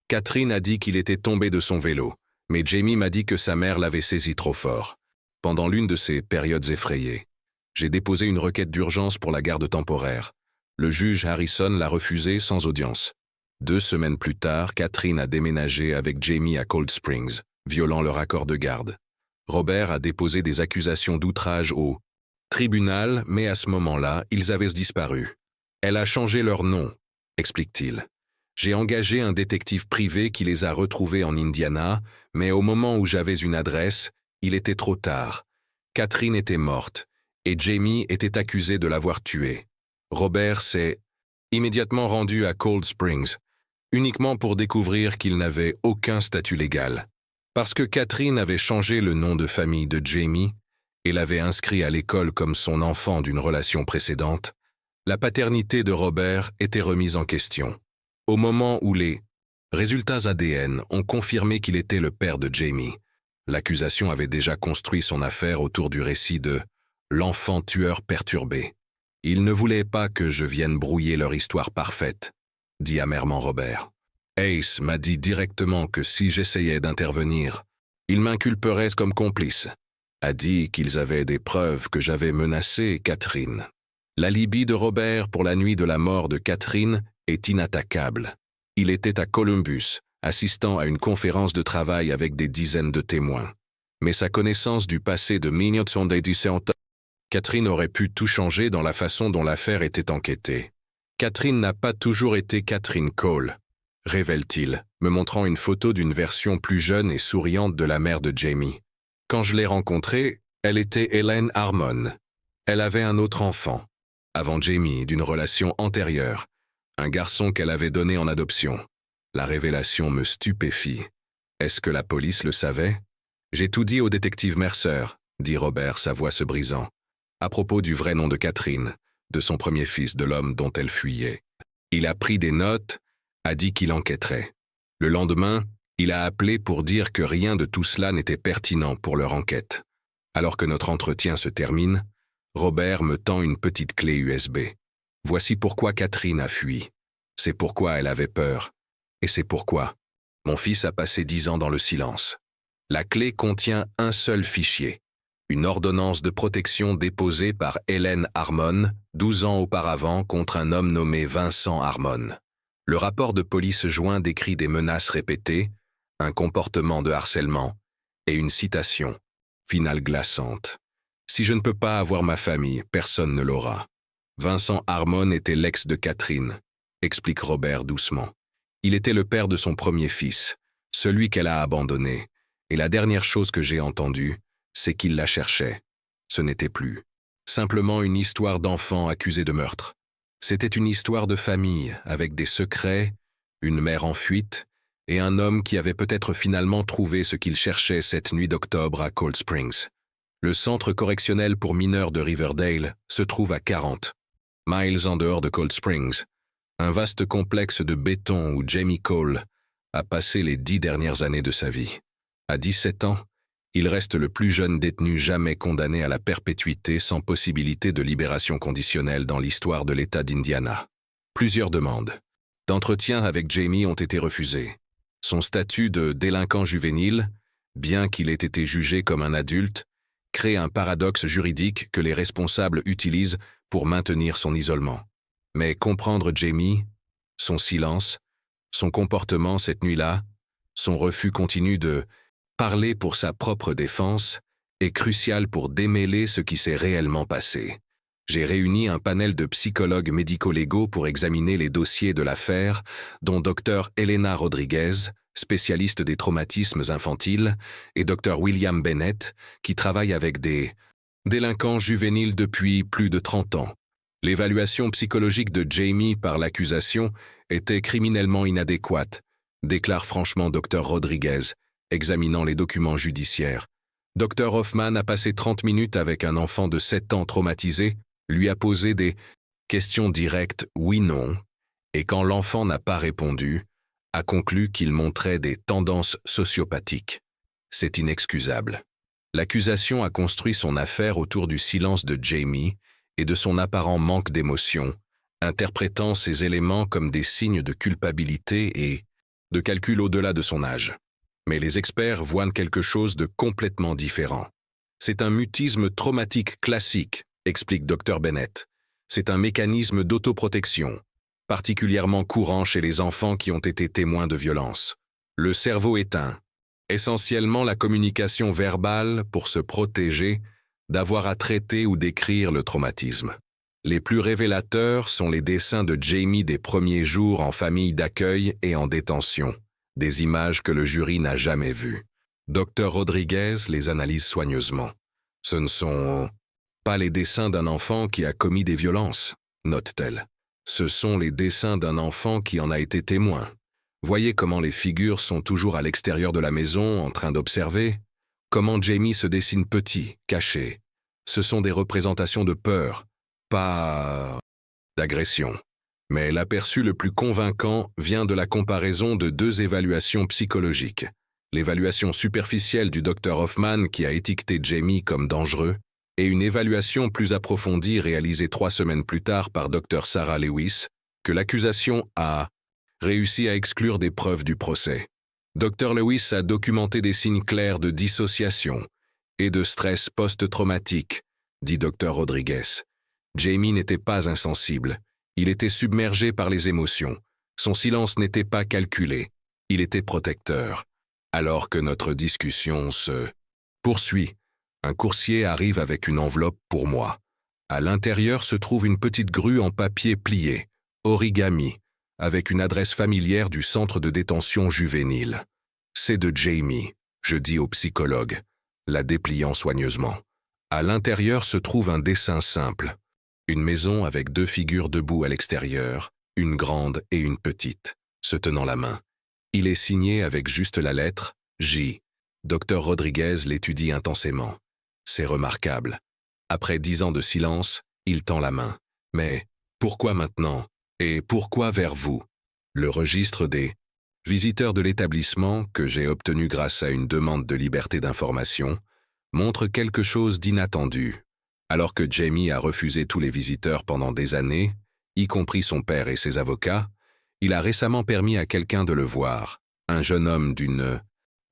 Catherine a dit qu'il était tombé de son vélo, mais Jamie m'a dit que sa mère l'avait saisi trop fort. Pendant l'une de ces périodes effrayées, j'ai déposé une requête d'urgence pour la garde temporaire. Le juge Harrison l'a refusée sans audience. 2 semaines plus tard, Catherine a déménagé avec Jamie à Cold Springs, violant leur accord de garde. Robert a déposé des accusations d'outrage au tribunal, mais à ce moment-là, ils avaient disparu. Elle a changé leur nom, explique-t-il. J'ai engagé un détective privé qui les a retrouvés en Indiana, mais au moment où j'avais une adresse, il était trop tard. Catherine était morte, et Jamie était accusé de l'avoir tuée. Robert s'est immédiatement rendu à Cold Springs, uniquement pour découvrir qu'il n'avait aucun statut légal. Parce que Catherine avait changé le nom de famille de Jamie et l'avait inscrit à l'école comme son enfant d'une relation précédente, La paternité de Robert était remise en question. Au moment où les résultats ADN ont confirmé qu'il était le père de Jamie, l'accusation avait déjà construit son affaire autour du récit de l'enfant tueur perturbé. Ils ne voulaient pas que je vienne brouiller leur histoire parfaite, dit amèrement Robert. Ace m'a dit directement que si j'essayais d'intervenir, il m'inculperait comme complice. A dit qu'ils avaient des preuves que j'avais menacé Catherine. L'alibi de Robert pour la nuit de la mort de Catherine est inattaquable. Il était à Columbus, assistant à une conférence de travail avec des dizaines de témoins. Mais sa connaissance du passé de Mignot Sunday différente. Catherine aurait pu tout changer dans la façon dont l'affaire était enquêtée. Catherine n'a pas toujours été Catherine Cole, révèle-t-il, me montrant une photo d'une version plus jeune et souriante de la mère de Jamie. Quand je l'ai rencontrée, elle était Hélène Harmon. Elle avait un autre enfant, avant Jamie, d'une relation antérieure, un garçon qu'elle avait donné en adoption. La révélation me stupéfie. Est-ce que la police le savait? J'ai tout dit au détective Mercer, dit Robert, sa voix se brisant, à propos du vrai nom de Catherine, de son premier fils, de l'homme dont elle fuyait. Il a pris des notes, a dit qu'il enquêterait. Le lendemain, il a appelé pour dire que rien de tout cela n'était pertinent pour leur enquête. Alors que notre entretien se termine, Robert me tend une petite clé USB. Voici pourquoi Catherine a fui. C'est pourquoi elle avait peur. Et c'est pourquoi mon fils a passé 10 ans dans le silence. La clé contient un seul fichier. Une ordonnance de protection déposée par Hélène Harmon, 12 ans auparavant, contre un homme nommé Vincent Harmon. Le rapport de police joint décrit des menaces répétées, un comportement de harcèlement et une citation, finale glaçante. Si je ne peux pas avoir ma famille, personne ne l'aura. Vincent Harmon était l'ex de Catherine, explique Robert doucement. Il était le père de son premier fils, celui qu'elle a abandonné, et la dernière chose que j'ai entendue, c'est qu'il la cherchait. Ce n'était plus simplement une histoire d'enfant accusé de meurtre. C'était une histoire de famille, avec des secrets, une mère en fuite, et un homme qui avait peut-être finalement trouvé ce qu'il cherchait cette nuit d'octobre à Cold Springs. Le centre correctionnel pour mineurs de Riverdale se trouve à 40 miles en dehors de Cold Springs, un vaste complexe de béton où Jamie Cole a passé les 10 dernières années de sa vie. À 17 ans, il reste le plus jeune détenu jamais condamné à la perpétuité sans possibilité de libération conditionnelle dans l'histoire de l'État d'Indiana. Plusieurs demandes d'entretien avec Jamie ont été refusées. Son statut de délinquant juvénile, bien qu'il ait été jugé comme un adulte, crée un paradoxe juridique que les responsables utilisent pour maintenir son isolement. Mais comprendre Jamie, son silence, son comportement cette nuit-là, son refus continu de parler pour sa propre défense, est crucial pour démêler ce qui s'est réellement passé. J'ai réuni un panel de psychologues médico-légaux pour examiner les dossiers de l'affaire, dont Dr Elena Rodriguez, spécialiste des traumatismes infantiles, et Dr William Bennett, qui travaille avec des délinquants juvéniles depuis plus de 30 ans. L'évaluation psychologique de Jamie par l'accusation était criminellement inadéquate, déclare franchement Dr Rodriguez, examinant les documents judiciaires. Dr Hoffman a passé 30 minutes avec un enfant de 7 ans traumatisé, lui a posé des questions directes oui-non, et quand l'enfant n'a pas répondu, a conclu qu'il montrait des tendances sociopathiques. C'est inexcusable. L'accusation a construit son affaire autour du silence de Jamie et de son apparent manque d'émotion, interprétant ces éléments comme des signes de culpabilité et de calcul au-delà de son âge. Mais les experts voient quelque chose de complètement différent. C'est un mutisme traumatique classique, explique Dr Bennett. C'est un mécanisme d'autoprotection, particulièrement courant chez les enfants qui ont été témoins de violences. Le cerveau éteint, essentiellement la communication verbale pour se protéger d'avoir à traiter ou décrire le traumatisme. Les plus révélateurs sont les dessins de Jamie des premiers jours en famille d'accueil et en détention, des images que le jury n'a jamais vues. Dr Rodriguez les analyse soigneusement. Ce ne sont pas les dessins d'un enfant qui a commis des violences, note-t-elle. Ce sont les dessins d'un enfant qui en a été témoin. Voyez comment les figures sont toujours à l'extérieur de la maison en train d'observer. Comment Jamie se dessine petit, caché. Ce sont des représentations de peur, pas d'agression. Mais l'aperçu le plus convaincant vient de la comparaison de deux évaluations psychologiques. L'évaluation superficielle du Dr Hoffman qui a étiqueté Jamie comme dangereux, et une évaluation plus approfondie réalisée 3 semaines plus tard par Dr Sarah Lewis, que l'accusation a réussi à exclure des preuves du procès. Dr Lewis a documenté des signes clairs de dissociation et de stress post-traumatique, dit Dr Rodriguez. Jamie n'était pas insensible, il était submergé par les émotions, son silence n'était pas calculé, il était protecteur. Alors que notre discussion se poursuit, un coursier arrive avec une enveloppe pour moi. À l'intérieur se trouve une petite grue en papier plié, origami, avec une adresse familière du centre de détention juvénile. C'est de Jamie, je dis au psychologue, la dépliant soigneusement. À l'intérieur se trouve un dessin simple. Une maison avec 2 figures debout à l'extérieur, une grande et une petite, se tenant la main. Il est signé avec juste la lettre J. Dr Rodriguez l'étudie intensément. C'est remarquable. Après 10 ans de silence, il tend la main. Mais pourquoi maintenant? Et pourquoi vers vous? Le registre des visiteurs de l'établissement, que j'ai obtenu grâce à une demande de liberté d'information, montre quelque chose d'inattendu. Alors que Jamie a refusé tous les visiteurs pendant des années, y compris son père et ses avocats, il a récemment permis à quelqu'un de le voir, un jeune homme d'une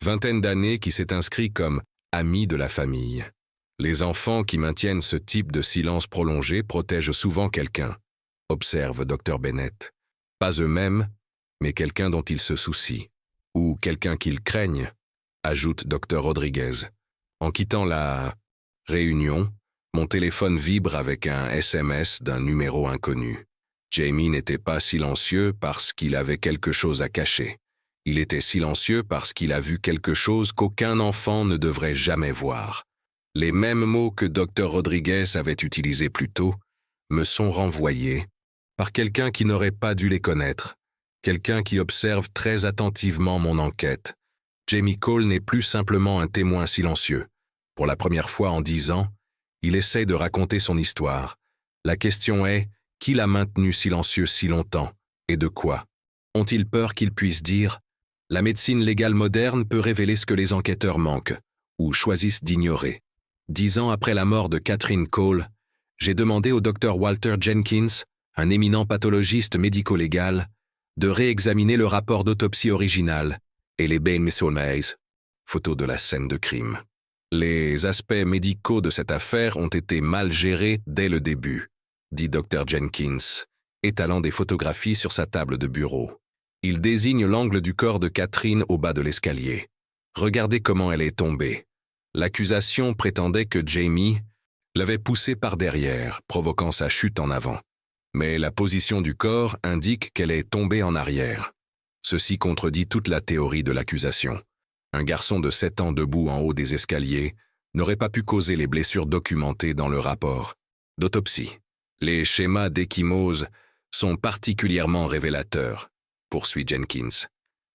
vingtaine d'années qui s'est inscrit comme ami de la famille. Les enfants qui maintiennent ce type de silence prolongé protègent souvent quelqu'un, observe Dr Bennett. Pas eux-mêmes, mais quelqu'un dont ils se soucient, ou quelqu'un qu'ils craignent, ajoute Dr Rodriguez. En quittant la réunion, mon téléphone vibre avec un SMS d'un numéro inconnu. Jamie n'était pas silencieux parce qu'il avait quelque chose à cacher. Il était silencieux parce qu'il a vu quelque chose qu'aucun enfant ne devrait jamais voir. Les mêmes mots que Dr Rodriguez avait utilisés plus tôt me sont renvoyés par quelqu'un qui n'aurait pas dû les connaître, quelqu'un qui observe très attentivement mon enquête. Jamie Cole n'est plus simplement un témoin silencieux. Pour la première fois en 10 ans, il essaie de raconter son histoire. La question est, qui l'a maintenu silencieux si longtemps, et de quoi? Ont-ils peur qu'il puisse dire « La médecine légale moderne peut révéler ce que les enquêteurs manquent » ou choisissent d'ignorer. 10 ans après la mort de Catherine Cole, j'ai demandé au Dr Walter Jenkins, un éminent pathologiste médico-légal, de réexaminer le rapport d'autopsie original et les Bain-Mays, photo de la scène de crime. Les aspects médicaux de cette affaire ont été mal gérés dès le début, dit Dr Jenkins, étalant des photographies sur sa table de bureau. Il désigne l'angle du corps de Catherine au bas de l'escalier. Regardez comment elle est tombée. L'accusation prétendait que Jamie l'avait poussée par derrière, provoquant sa chute en avant. Mais la position du corps indique qu'elle est tombée en arrière. Ceci contredit toute la théorie de l'accusation. Un garçon de 7 ans debout en haut des escaliers n'aurait pas pu causer les blessures documentées dans le rapport d'autopsie. Les schémas d'ecchymose sont particulièrement révélateurs, poursuit Jenkins.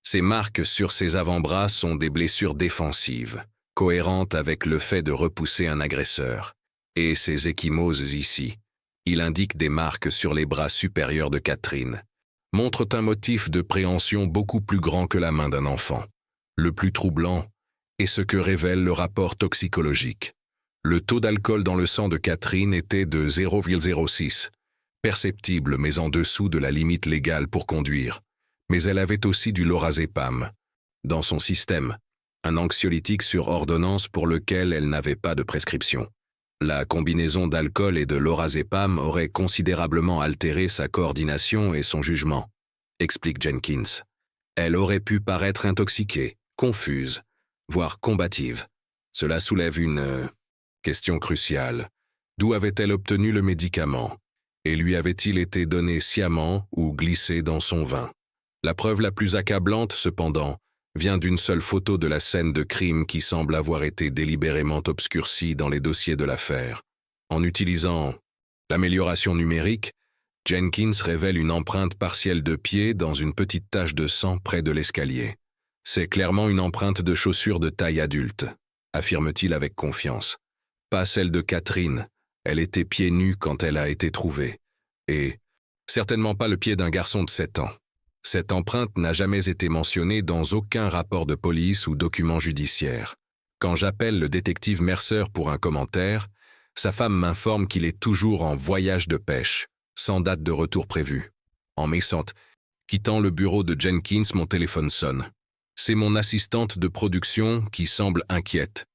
Ces marques sur ses avant-bras sont des blessures défensives, cohérentes avec le fait de repousser un agresseur. Et ces ecchymoses ici, il indique des marques sur les bras supérieurs de Catherine, montrent un motif de préhension beaucoup plus grand que la main d'un enfant. Le plus troublant est ce que révèle le rapport toxicologique. Le taux d'alcool dans le sang de Catherine était de 0,06, perceptible mais en dessous de la limite légale pour conduire. Mais elle avait aussi du lorazépam dans son système, un anxiolytique sur ordonnance pour lequel elle n'avait pas de prescription. La combinaison d'alcool et de lorazépam aurait considérablement altéré sa coordination et son jugement, explique Jenkins. Elle aurait pu paraître intoxiquée, confuse, voire combative. Cela soulève une question cruciale. D'où avait-elle obtenu le médicament? Et lui avait-il été donné sciemment ou glissé dans son vin? La preuve la plus accablante, cependant, vient d'une seule photo de la scène de crime qui semble avoir été délibérément obscurcie dans les dossiers de l'affaire. En utilisant l'amélioration numérique, Jenkins révèle une empreinte partielle de pied dans une petite tache de sang près de l'escalier. C'est clairement une empreinte de chaussure de taille adulte, affirme-t-il avec confiance. Pas celle de Catherine, elle était pieds nus quand elle a été trouvée. Et Certainement pas le pied d'un garçon de 7 ans. Cette empreinte n'a jamais été mentionnée dans aucun rapport de police ou document judiciaire. Quand j'appelle le détective Mercer pour un commentaire, sa femme m'informe qu'il est toujours en voyage de pêche, sans date de retour prévue. En quittant le bureau de Jenkins, mon téléphone sonne. C'est mon assistante de production qui semble inquiète.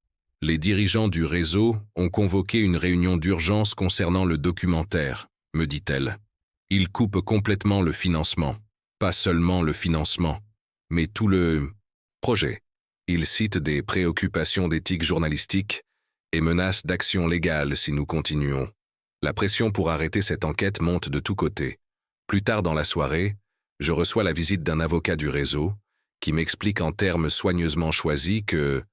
Les dirigeants du réseau ont convoqué une réunion d'urgence concernant le documentaire, me dit-elle. Ils coupent complètement le financement. Pas seulement le financement, mais tout le projet. Ils citent des préoccupations d'éthique journalistique et menacent d'action légale si nous continuons. La pression pour arrêter cette enquête monte de tous côtés. Plus tard dans la soirée, je reçois la visite d'un avocat du réseau qui m'explique en termes soigneusement choisis que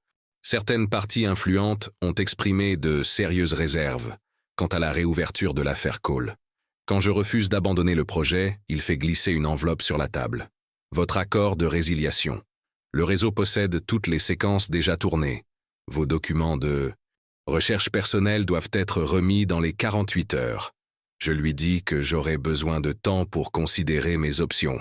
certaines parties influentes ont exprimé de sérieuses réserves quant à la réouverture de l'affaire Cole. Quand je refuse d'abandonner le projet, il fait glisser une enveloppe sur la table. Votre accord de résiliation. Le réseau possède toutes les séquences déjà tournées. Vos documents de recherche personnelle doivent être remis dans les 48 heures. Je lui dis que j'aurai besoin de temps pour considérer mes options.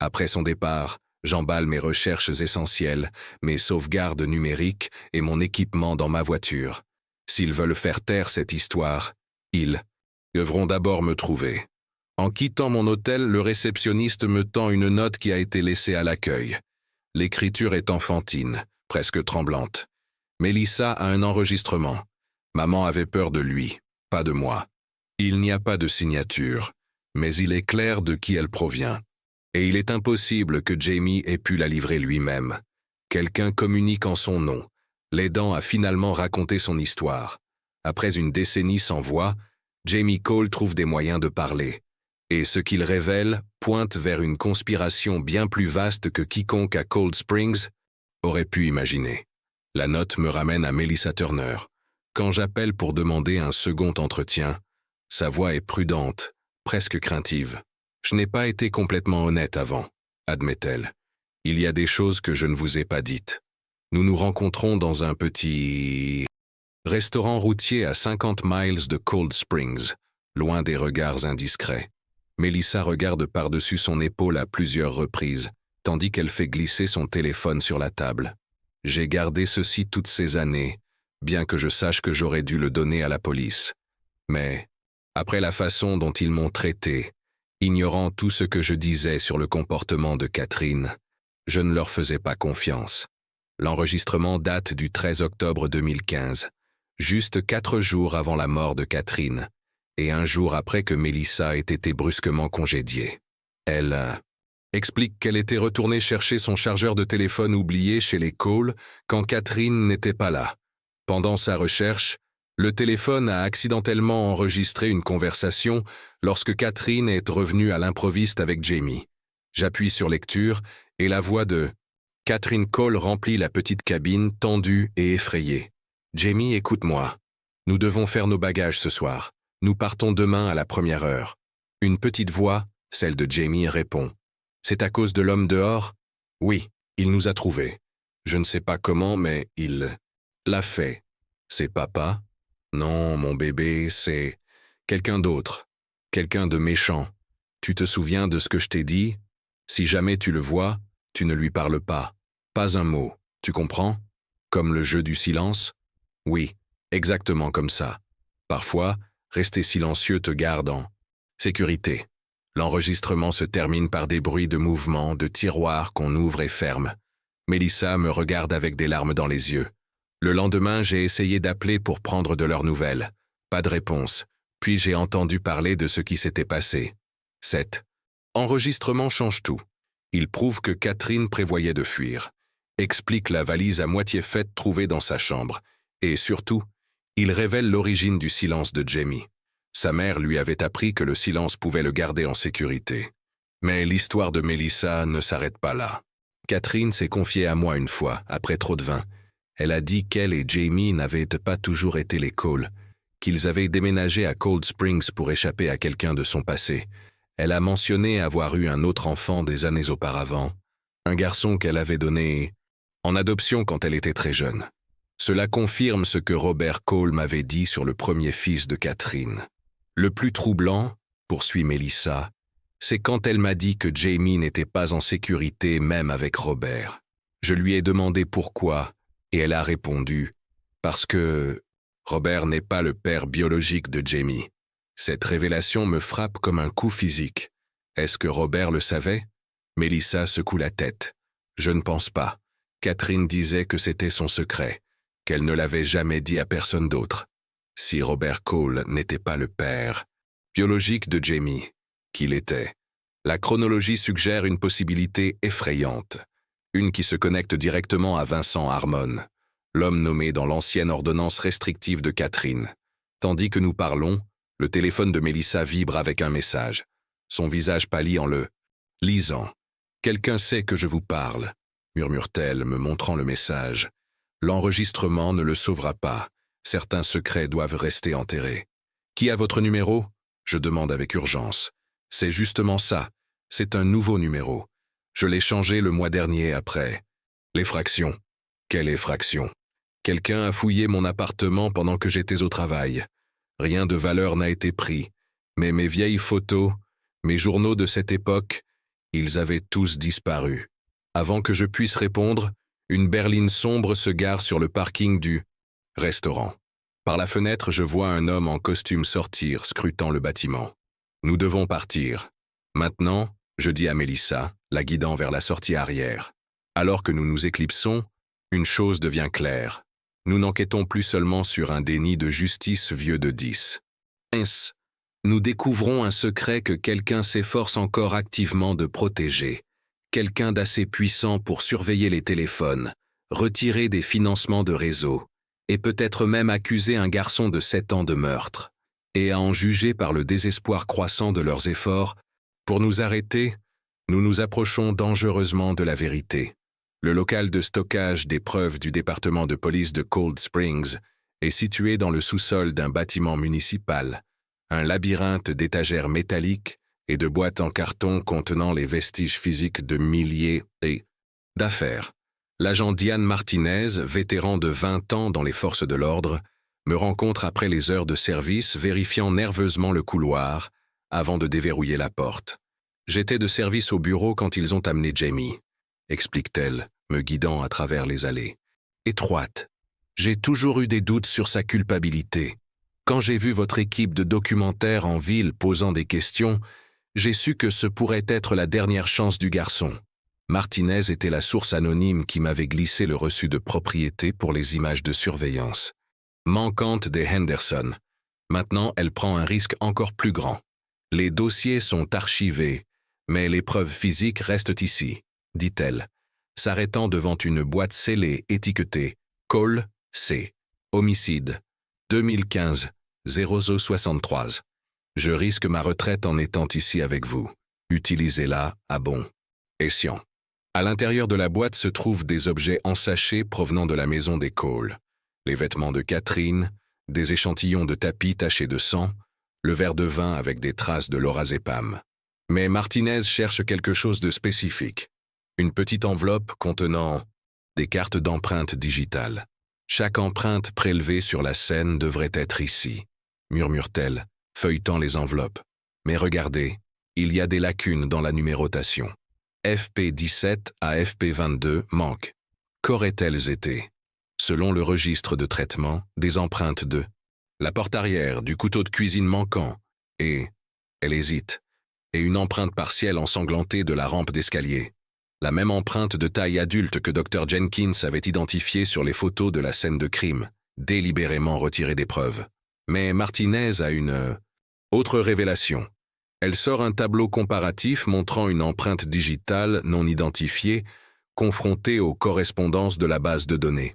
Après son départ, j'emballe mes recherches essentielles, mes sauvegardes numériques et mon équipement dans ma voiture. S'ils veulent faire taire cette histoire, ils devront d'abord me trouver. En quittant mon hôtel, le réceptionniste me tend une note qui a été laissée à l'accueil. L'écriture est enfantine, presque tremblante. Mélissa a un enregistrement. Maman avait peur de lui, pas de moi. Il n'y a pas de signature, mais il est clair de qui elle provient. Et il est impossible que Jamie ait pu la livrer lui-même. Quelqu'un communique en son nom, l'aidant à finalement raconter son histoire. Après une décennie sans voix, Jamie Cole trouve des moyens de parler. Et ce qu'il révèle pointe vers une conspiration bien plus vaste que quiconque à Cold Springs aurait pu imaginer. La note me ramène à Melissa Turner. Quand j'appelle pour demander un second entretien, sa voix est prudente, presque craintive. Je n'ai pas été complètement honnête avant, admet-elle. Il y a des choses que je ne vous ai pas dites. Nous nous rencontrons dans un petit restaurant routier à 50 miles de Cold Springs, loin des regards indiscrets. Melissa regarde par-dessus son épaule à plusieurs reprises, tandis qu'elle fait glisser son téléphone sur la table. J'ai gardé ceci toutes ces années, bien que je sache que j'aurais dû le donner à la police. Mais, après la façon dont ils m'ont traité, ignorant tout ce que je disais sur le comportement de Catherine, je ne leur faisais pas confiance. L'enregistrement date du 13 octobre 2015, juste 4 jours avant la mort de Catherine, et un jour après que Melissa ait été brusquement congédiée. Elle explique qu'elle était retournée chercher son chargeur de téléphone oublié chez les Cole quand Catherine n'était pas là. Pendant sa recherche, le téléphone a accidentellement enregistré une conversation lorsque Catherine est revenue à l'improviste avec Jamie. J'appuie sur lecture et la voix de Catherine Cole remplit la petite cabine tendue et effrayée. « Jamie, écoute-moi. Nous devons faire nos bagages ce soir. Nous partons demain à la 1e heure. » Une petite voix, celle de Jamie, répond. « C'est à cause de l'homme dehors ? » ?»« Oui, il nous a trouvés. Je ne sais pas comment, mais il l'a fait. »« C'est papa ? » ?»« Non, mon bébé, c'est quelqu'un d'autre. Quelqu'un de méchant. Tu te souviens de ce que je t'ai dit ? Si jamais tu le vois, tu ne lui parles pas. Pas un mot, tu comprends ? Comme le jeu du silence ? Oui, exactement comme ça. Parfois, rester silencieux te garde en sécurité. L'enregistrement se termine par des bruits de mouvement, de tiroirs qu'on ouvre et ferme. Melissa me regarde avec des larmes dans les yeux. Le lendemain, j'ai essayé d'appeler pour prendre de leurs nouvelles. Pas de réponse. Puis j'ai entendu parler de ce qui s'était passé. 7. Enregistrement change tout. Il prouve que Catherine prévoyait de fuir. Explique la valise à moitié faite trouvée dans sa chambre. Et surtout, il révèle l'origine du silence de Jamie. Sa mère lui avait appris que le silence pouvait le garder en sécurité. Mais l'histoire de Melissa ne s'arrête pas là. Catherine s'est confiée à moi une fois, après trop de vin. Elle a dit qu'elle et Jamie n'avaient pas toujours été les Cole, qu'ils avaient déménagé à Cold Springs pour échapper à quelqu'un de son passé. Elle a mentionné avoir eu un autre enfant des années auparavant, un garçon qu'elle avait donné en adoption quand elle était très jeune. Cela confirme ce que Robert Cole m'avait dit sur le premier fils de Catherine. Le plus troublant, poursuit Melissa, c'est quand elle m'a dit que Jamie n'était pas en sécurité même avec Robert. Je lui ai demandé pourquoi, et elle a répondu « Parce que Robert n'est pas le père biologique de Jamie ». Cette révélation me frappe comme un coup physique. Est-ce que Robert le savait? Mélissa secoue la tête. Je ne pense pas. Catherine disait que c'était son secret, qu'elle ne l'avait jamais dit à personne d'autre. Si Robert Cole n'était pas le père biologique de Jamie, qu'il était. La chronologie suggère une possibilité effrayante, une qui se connecte directement à Vincent Harmon, l'homme nommé dans l'ancienne ordonnance restrictive de Catherine. Tandis que nous parlons, le téléphone de Mélissa vibre avec un message. Son visage pâlit en le lisant. « Quelqu'un sait que je vous parle », murmure-t-elle, me montrant le message. « L'enregistrement ne le sauvera pas. Certains secrets doivent rester enterrés. »« Qui a votre numéro ?» je demande avec urgence. « C'est justement ça. C'est un nouveau numéro. Je l'ai changé le mois dernier après. L'effraction. Quelle effraction? Quelqu'un a fouillé mon appartement pendant que j'étais au travail. Rien de valeur n'a été pris. Mais mes vieilles photos, mes journaux de cette époque, ils avaient tous disparu. Avant que je puisse répondre, une berline sombre se gare sur le parking du restaurant. Par la fenêtre, je vois un homme en costume sortir, scrutant le bâtiment. Nous devons partir. Maintenant, je dis à Mélissa, la guidant vers la sortie arrière. Alors que nous nous éclipsons, une chose devient claire. Nous n'enquêtons plus seulement sur un déni de justice vieux de 10. Nous découvrons un secret que quelqu'un s'efforce encore activement de protéger. Quelqu'un d'assez puissant pour surveiller les téléphones, retirer des financements de réseau, et peut-être même accuser un garçon de 7 ans de meurtre. Et à en juger par le désespoir croissant de leurs efforts, pour nous arrêter, nous nous approchons dangereusement de la vérité. Le local de stockage des preuves du département de police de Cold Springs est situé dans le sous-sol d'un bâtiment municipal, un labyrinthe d'étagères métalliques et de boîtes en carton contenant les vestiges physiques de milliers d'affaires. L'agent Diane Martinez, vétéran de 20 ans dans les forces de l'ordre, me rencontre après les heures de service, vérifiant nerveusement le couloir avant de déverrouiller la porte. « J'étais de service au bureau quand ils ont amené Jamie », explique-t-elle, me guidant à travers les allées. Étroite. J'ai toujours eu des doutes sur sa culpabilité. Quand j'ai vu votre équipe de documentaires en ville posant des questions, j'ai su que ce pourrait être la dernière chance du garçon. Martinez était la source anonyme qui m'avait glissé le reçu de propriété pour les images de surveillance. Manquante des Henderson. Maintenant, elle prend un risque encore plus grand. Les dossiers sont archivés, mais les preuves physiques restent ici, dit-elle, s'arrêtant devant une boîte scellée étiquetée Cole C. Homicide. 2015 0063. Je risque ma retraite en étant ici avec vous. Utilisez-la à bon escient. À l'intérieur de la boîte se trouvent des objets ensachés provenant de la maison des Cole. Les vêtements de Catherine, des échantillons de tapis tachés de sang, le verre de vin avec des traces de lorazépam. Mais Martinez cherche quelque chose de spécifique. Une petite enveloppe contenant des cartes d'empreintes digitales. Chaque empreinte prélevée sur la scène devrait être ici, murmure-t-elle, feuilletant les enveloppes. Mais regardez, il y a des lacunes dans la numérotation. FP17 à FP22 manquent. Qu'auraient-elles été? Selon le registre de traitement, des empreintes de la porte arrière, du couteau de cuisine manquant, et, elle hésite, et une empreinte partielle ensanglantée de la rampe d'escalier. La même empreinte de taille adulte que Dr. Jenkins avait identifiée sur les photos de la scène de crime, délibérément retirée des preuves. Mais Martinez a une autre révélation. Elle sort un tableau comparatif montrant une empreinte digitale non identifiée, confrontée aux correspondances de la base de données.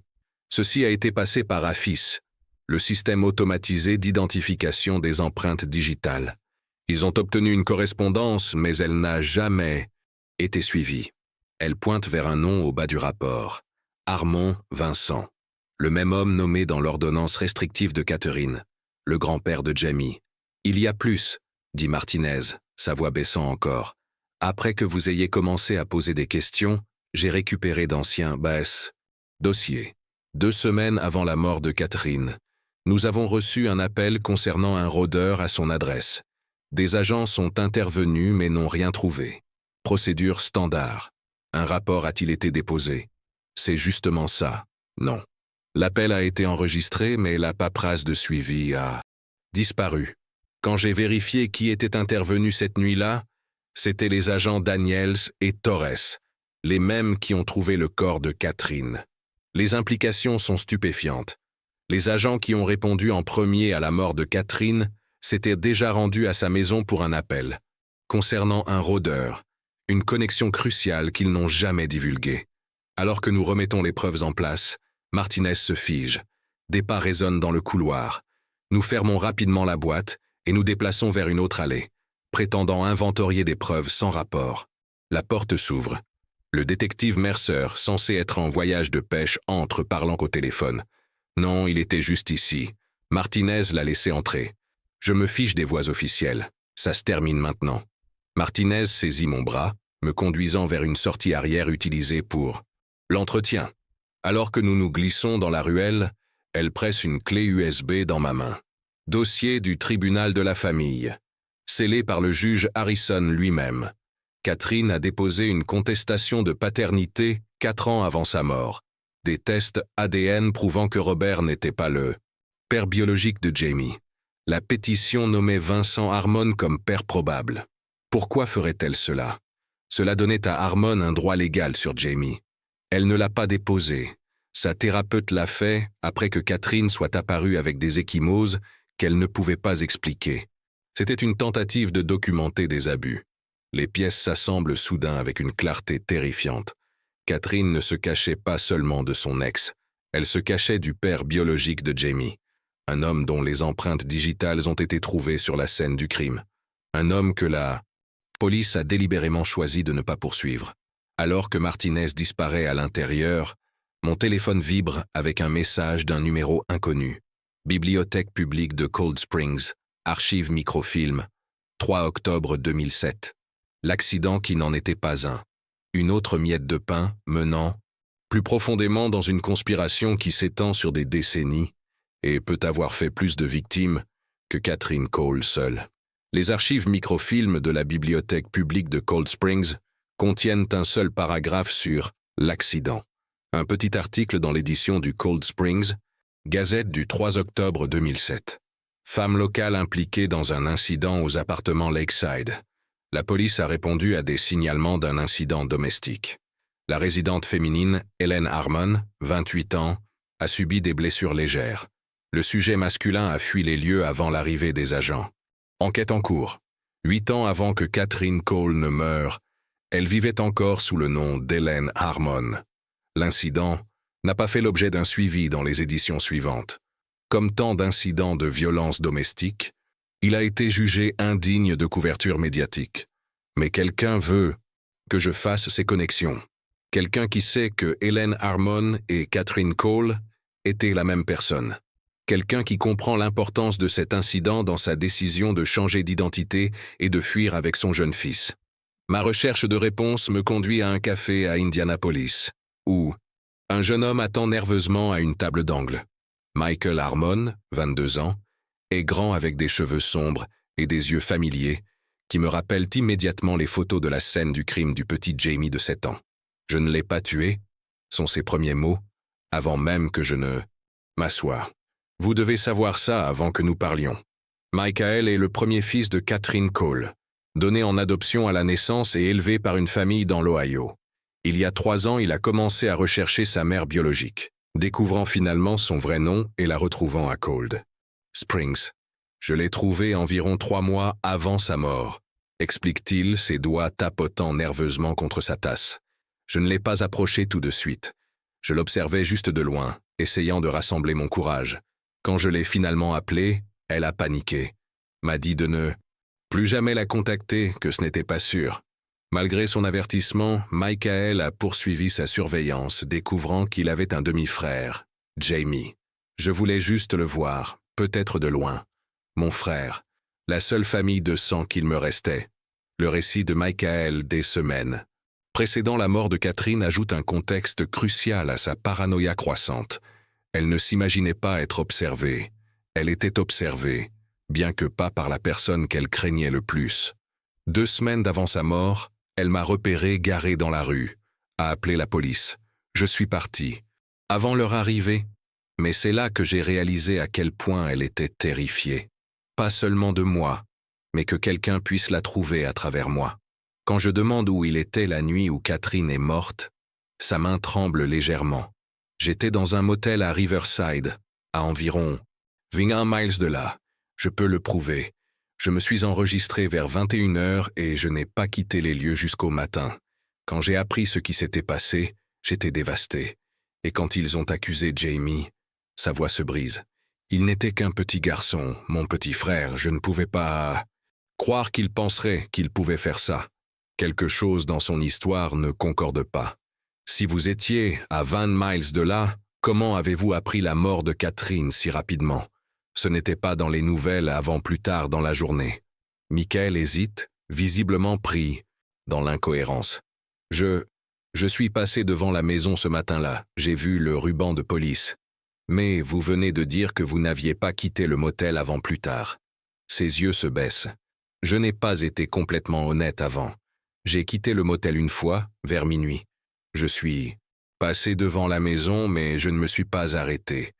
Ceci a été passé par AFIS, le système automatisé d'identification des empreintes digitales. Ils ont obtenu une correspondance, mais elle n'a jamais été suivie. Elle pointe vers un nom au bas du rapport. Harmon Vincent, le même homme nommé dans l'ordonnance restrictive de Catherine, le grand-père de Jamie. Il y a plus, dit Martinez, sa voix baissant encore. Après que vous ayez commencé à poser des questions, j'ai récupéré d'anciens dossiers. 2 semaines avant la mort de Catherine, nous avons reçu un appel concernant un rôdeur à son adresse. Des agents sont intervenus mais n'ont rien trouvé. Procédure standard. Un rapport a-t-il été déposé? C'est justement ça, non. L'appel a été enregistré mais la paperasse de suivi a disparu. Quand j'ai vérifié qui était intervenu cette nuit-là, c'étaient les agents Daniels et Torres, les mêmes qui ont trouvé le corps de Catherine. Les implications sont stupéfiantes. Les agents qui ont répondu en premier à la mort de Catherine s'étaient déjà rendus à sa maison pour un appel, concernant un rôdeur, une connexion cruciale qu'ils n'ont jamais divulguée. Alors que nous remettons les preuves en place, Martinez se fige. Des pas résonnent dans le couloir. Nous fermons rapidement la boîte et nous déplaçons vers une autre allée, prétendant inventorier des preuves sans rapport. La porte s'ouvre. Le détective Mercer, censé être en voyage de pêche, entre parlant au téléphone. Non, il était juste ici. Martinez l'a laissé entrer. Je me fiche des voies officielles. Ça se termine maintenant. Martinez saisit mon bras, me conduisant vers une sortie arrière utilisée pour l'entretien. Alors que nous nous glissons dans la ruelle, elle presse une clé USB dans ma main. Dossier du tribunal de la famille. Scellé par le juge Harrison lui-même. Catherine a déposé une contestation de paternité 4 ans avant sa mort. Des tests ADN prouvant que Robert n'était pas le père biologique de Jamie. La pétition nommait Vincent Harmon comme père probable. Pourquoi ferait-elle cela? Cela donnait à Harmon un droit légal sur Jamie. Elle ne l'a pas déposé. Sa thérapeute l'a fait après que Catherine soit apparue avec des ecchymoses qu'elle ne pouvait pas expliquer. C'était une tentative de documenter des abus. Les pièces s'assemblent soudain avec une clarté terrifiante. Catherine ne se cachait pas seulement de son ex, elle se cachait du père biologique de Jamie, un homme dont les empreintes digitales ont été trouvées sur la scène du crime, un homme que la police a délibérément choisi de ne pas poursuivre. Alors que Martinez disparaît à l'intérieur, mon téléphone vibre avec un message d'un numéro inconnu. Bibliothèque publique de Cold Springs, archive microfilm, 3 octobre 2007. L'accident qui n'en était pas un. Une autre miette de pain menant plus profondément dans une conspiration qui s'étend sur des décennies et peut avoir fait plus de victimes que Catherine Cole seule. Les archives microfilms de la bibliothèque publique de Cold Springs contiennent un seul paragraphe sur l'accident. Un petit article dans l'édition du Cold Springs, Gazette du 3 octobre 2007. Femme locale impliquée dans un incident aux appartements Lakeside. La police a répondu à des signalements d'un incident domestique. La résidente féminine, Hélène Harmon, 28 ans, a subi des blessures légères. Le sujet masculin a fui les lieux avant l'arrivée des agents. Enquête en cours. 8 ans avant que Catherine Cole ne meure, elle vivait encore sous le nom d'Hélène Harmon. L'incident n'a pas fait l'objet d'un suivi dans les éditions suivantes. Comme tant d'incidents de violence domestique, il a été jugé indigne de couverture médiatique. Mais quelqu'un veut que je fasse ces connexions. Quelqu'un qui sait que Hélène Harmon et Catherine Cole étaient la même personne. Quelqu'un qui comprend l'importance de cet incident dans sa décision de changer d'identité et de fuir avec son jeune fils. Ma recherche de réponse me conduit à un café à Indianapolis, où un jeune homme attend nerveusement à une table d'angle. Michael Harmon, 22 ans, est grand avec des cheveux sombres et des yeux familiers qui me rappellent immédiatement les photos de la scène du crime du petit Jamie de 7 ans. « Je ne l'ai pas tué », sont ses premiers mots, avant même que je ne m'assoie. Vous devez savoir ça avant que nous parlions. Michael est le premier fils de Catherine Cole, donné en adoption à la naissance et élevé par une famille dans l'Ohio. Il y a 3 ans, il a commencé à rechercher sa mère biologique, découvrant finalement son vrai nom et la retrouvant à Cold Springs. Je l'ai trouvée environ 3 mois avant sa mort, explique-t-il, ses doigts tapotant nerveusement contre sa tasse. Je ne l'ai pas approchée tout de suite. Je l'observais juste de loin, essayant de rassembler mon courage. Quand je l'ai finalement appelée, elle a paniqué. M'a dit de ne plus jamais la contacter, que ce n'était pas sûr. Malgré son avertissement, Michael a poursuivi sa surveillance, découvrant qu'il avait un demi-frère, Jamie. Je voulais juste le voir, peut-être de loin. Mon frère, la seule famille de sang qu'il me restait. Le récit de Michael des semaines précédant la mort de Catherine ajoute un contexte crucial à sa paranoïa croissante. Elle ne s'imaginait pas être observée. Elle était observée. bien que pas par la personne qu'elle craignait le plus. 2 semaines d'avant sa mort, elle m'a repéré garé dans la rue, a appelé la police. Je suis parti. Avant leur arrivée, mais c'est là que j'ai réalisé à quel point elle était terrifiée. Pas seulement de moi, mais que quelqu'un puisse la trouver à travers moi. Quand je demande où il était la nuit où Catherine est morte, sa main tremble légèrement. J'étais dans un motel à Riverside, à environ 21 miles de là. Je peux le prouver. Je me suis enregistré vers 21h et je n'ai pas quitté les lieux jusqu'au matin. Quand j'ai appris ce qui s'était passé, j'étais dévasté. Et quand ils ont accusé Jamie, sa voix se brise. Il n'était qu'un petit garçon, mon petit frère, je ne pouvais pas croire qu'il penserait qu'il pouvait faire ça. Quelque chose dans son histoire ne concorde pas. Si vous étiez à 20 miles de là, comment avez-vous appris la mort de Catherine si rapidement? Ce n'était pas dans les nouvelles avant plus tard dans la journée. Michael hésite, visiblement pris dans l'incohérence. Je suis passé devant la maison ce matin-là, j'ai vu le ruban de police. Mais vous venez de dire que vous n'aviez pas quitté le motel avant plus tard. Ses yeux se baissent. Je n'ai pas été complètement honnête avant. J'ai quitté le motel une fois, vers minuit. Je suis passé devant la maison, mais je ne me suis pas arrêté.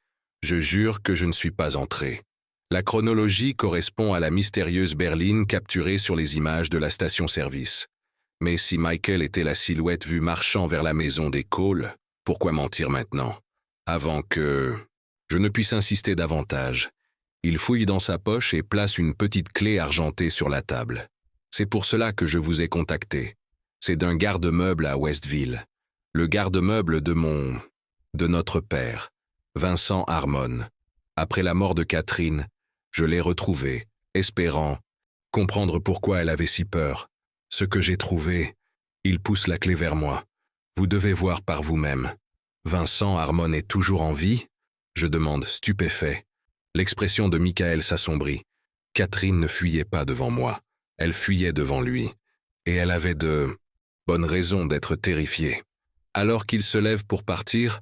Je jure que je ne suis pas entré. La chronologie correspond à la mystérieuse berline capturée sur les images de la station-service. Mais si Michael était la silhouette vue marchant vers la maison des Cole, pourquoi mentir maintenant? Avant que je ne puisse insister davantage, il fouille dans sa poche et place une petite clé argentée sur la table. C'est pour cela que je vous ai contacté. C'est d'un garde-meuble à Westville. Le garde-meuble de notre père, Vincent Harmon. Après la mort de Catherine, je l'ai retrouvé, espérant comprendre pourquoi elle avait si peur. Ce que j'ai trouvé, il pousse la clé vers moi. Vous devez voir par vous-même. Vincent Harmon est toujours en vie? Je demande, stupéfait. L'expression de Michael s'assombrit. Catherine ne fuyait pas devant moi. Elle fuyait devant lui. Et elle avait de bonnes raisons d'être terrifiée. Alors qu'il se lève pour partir,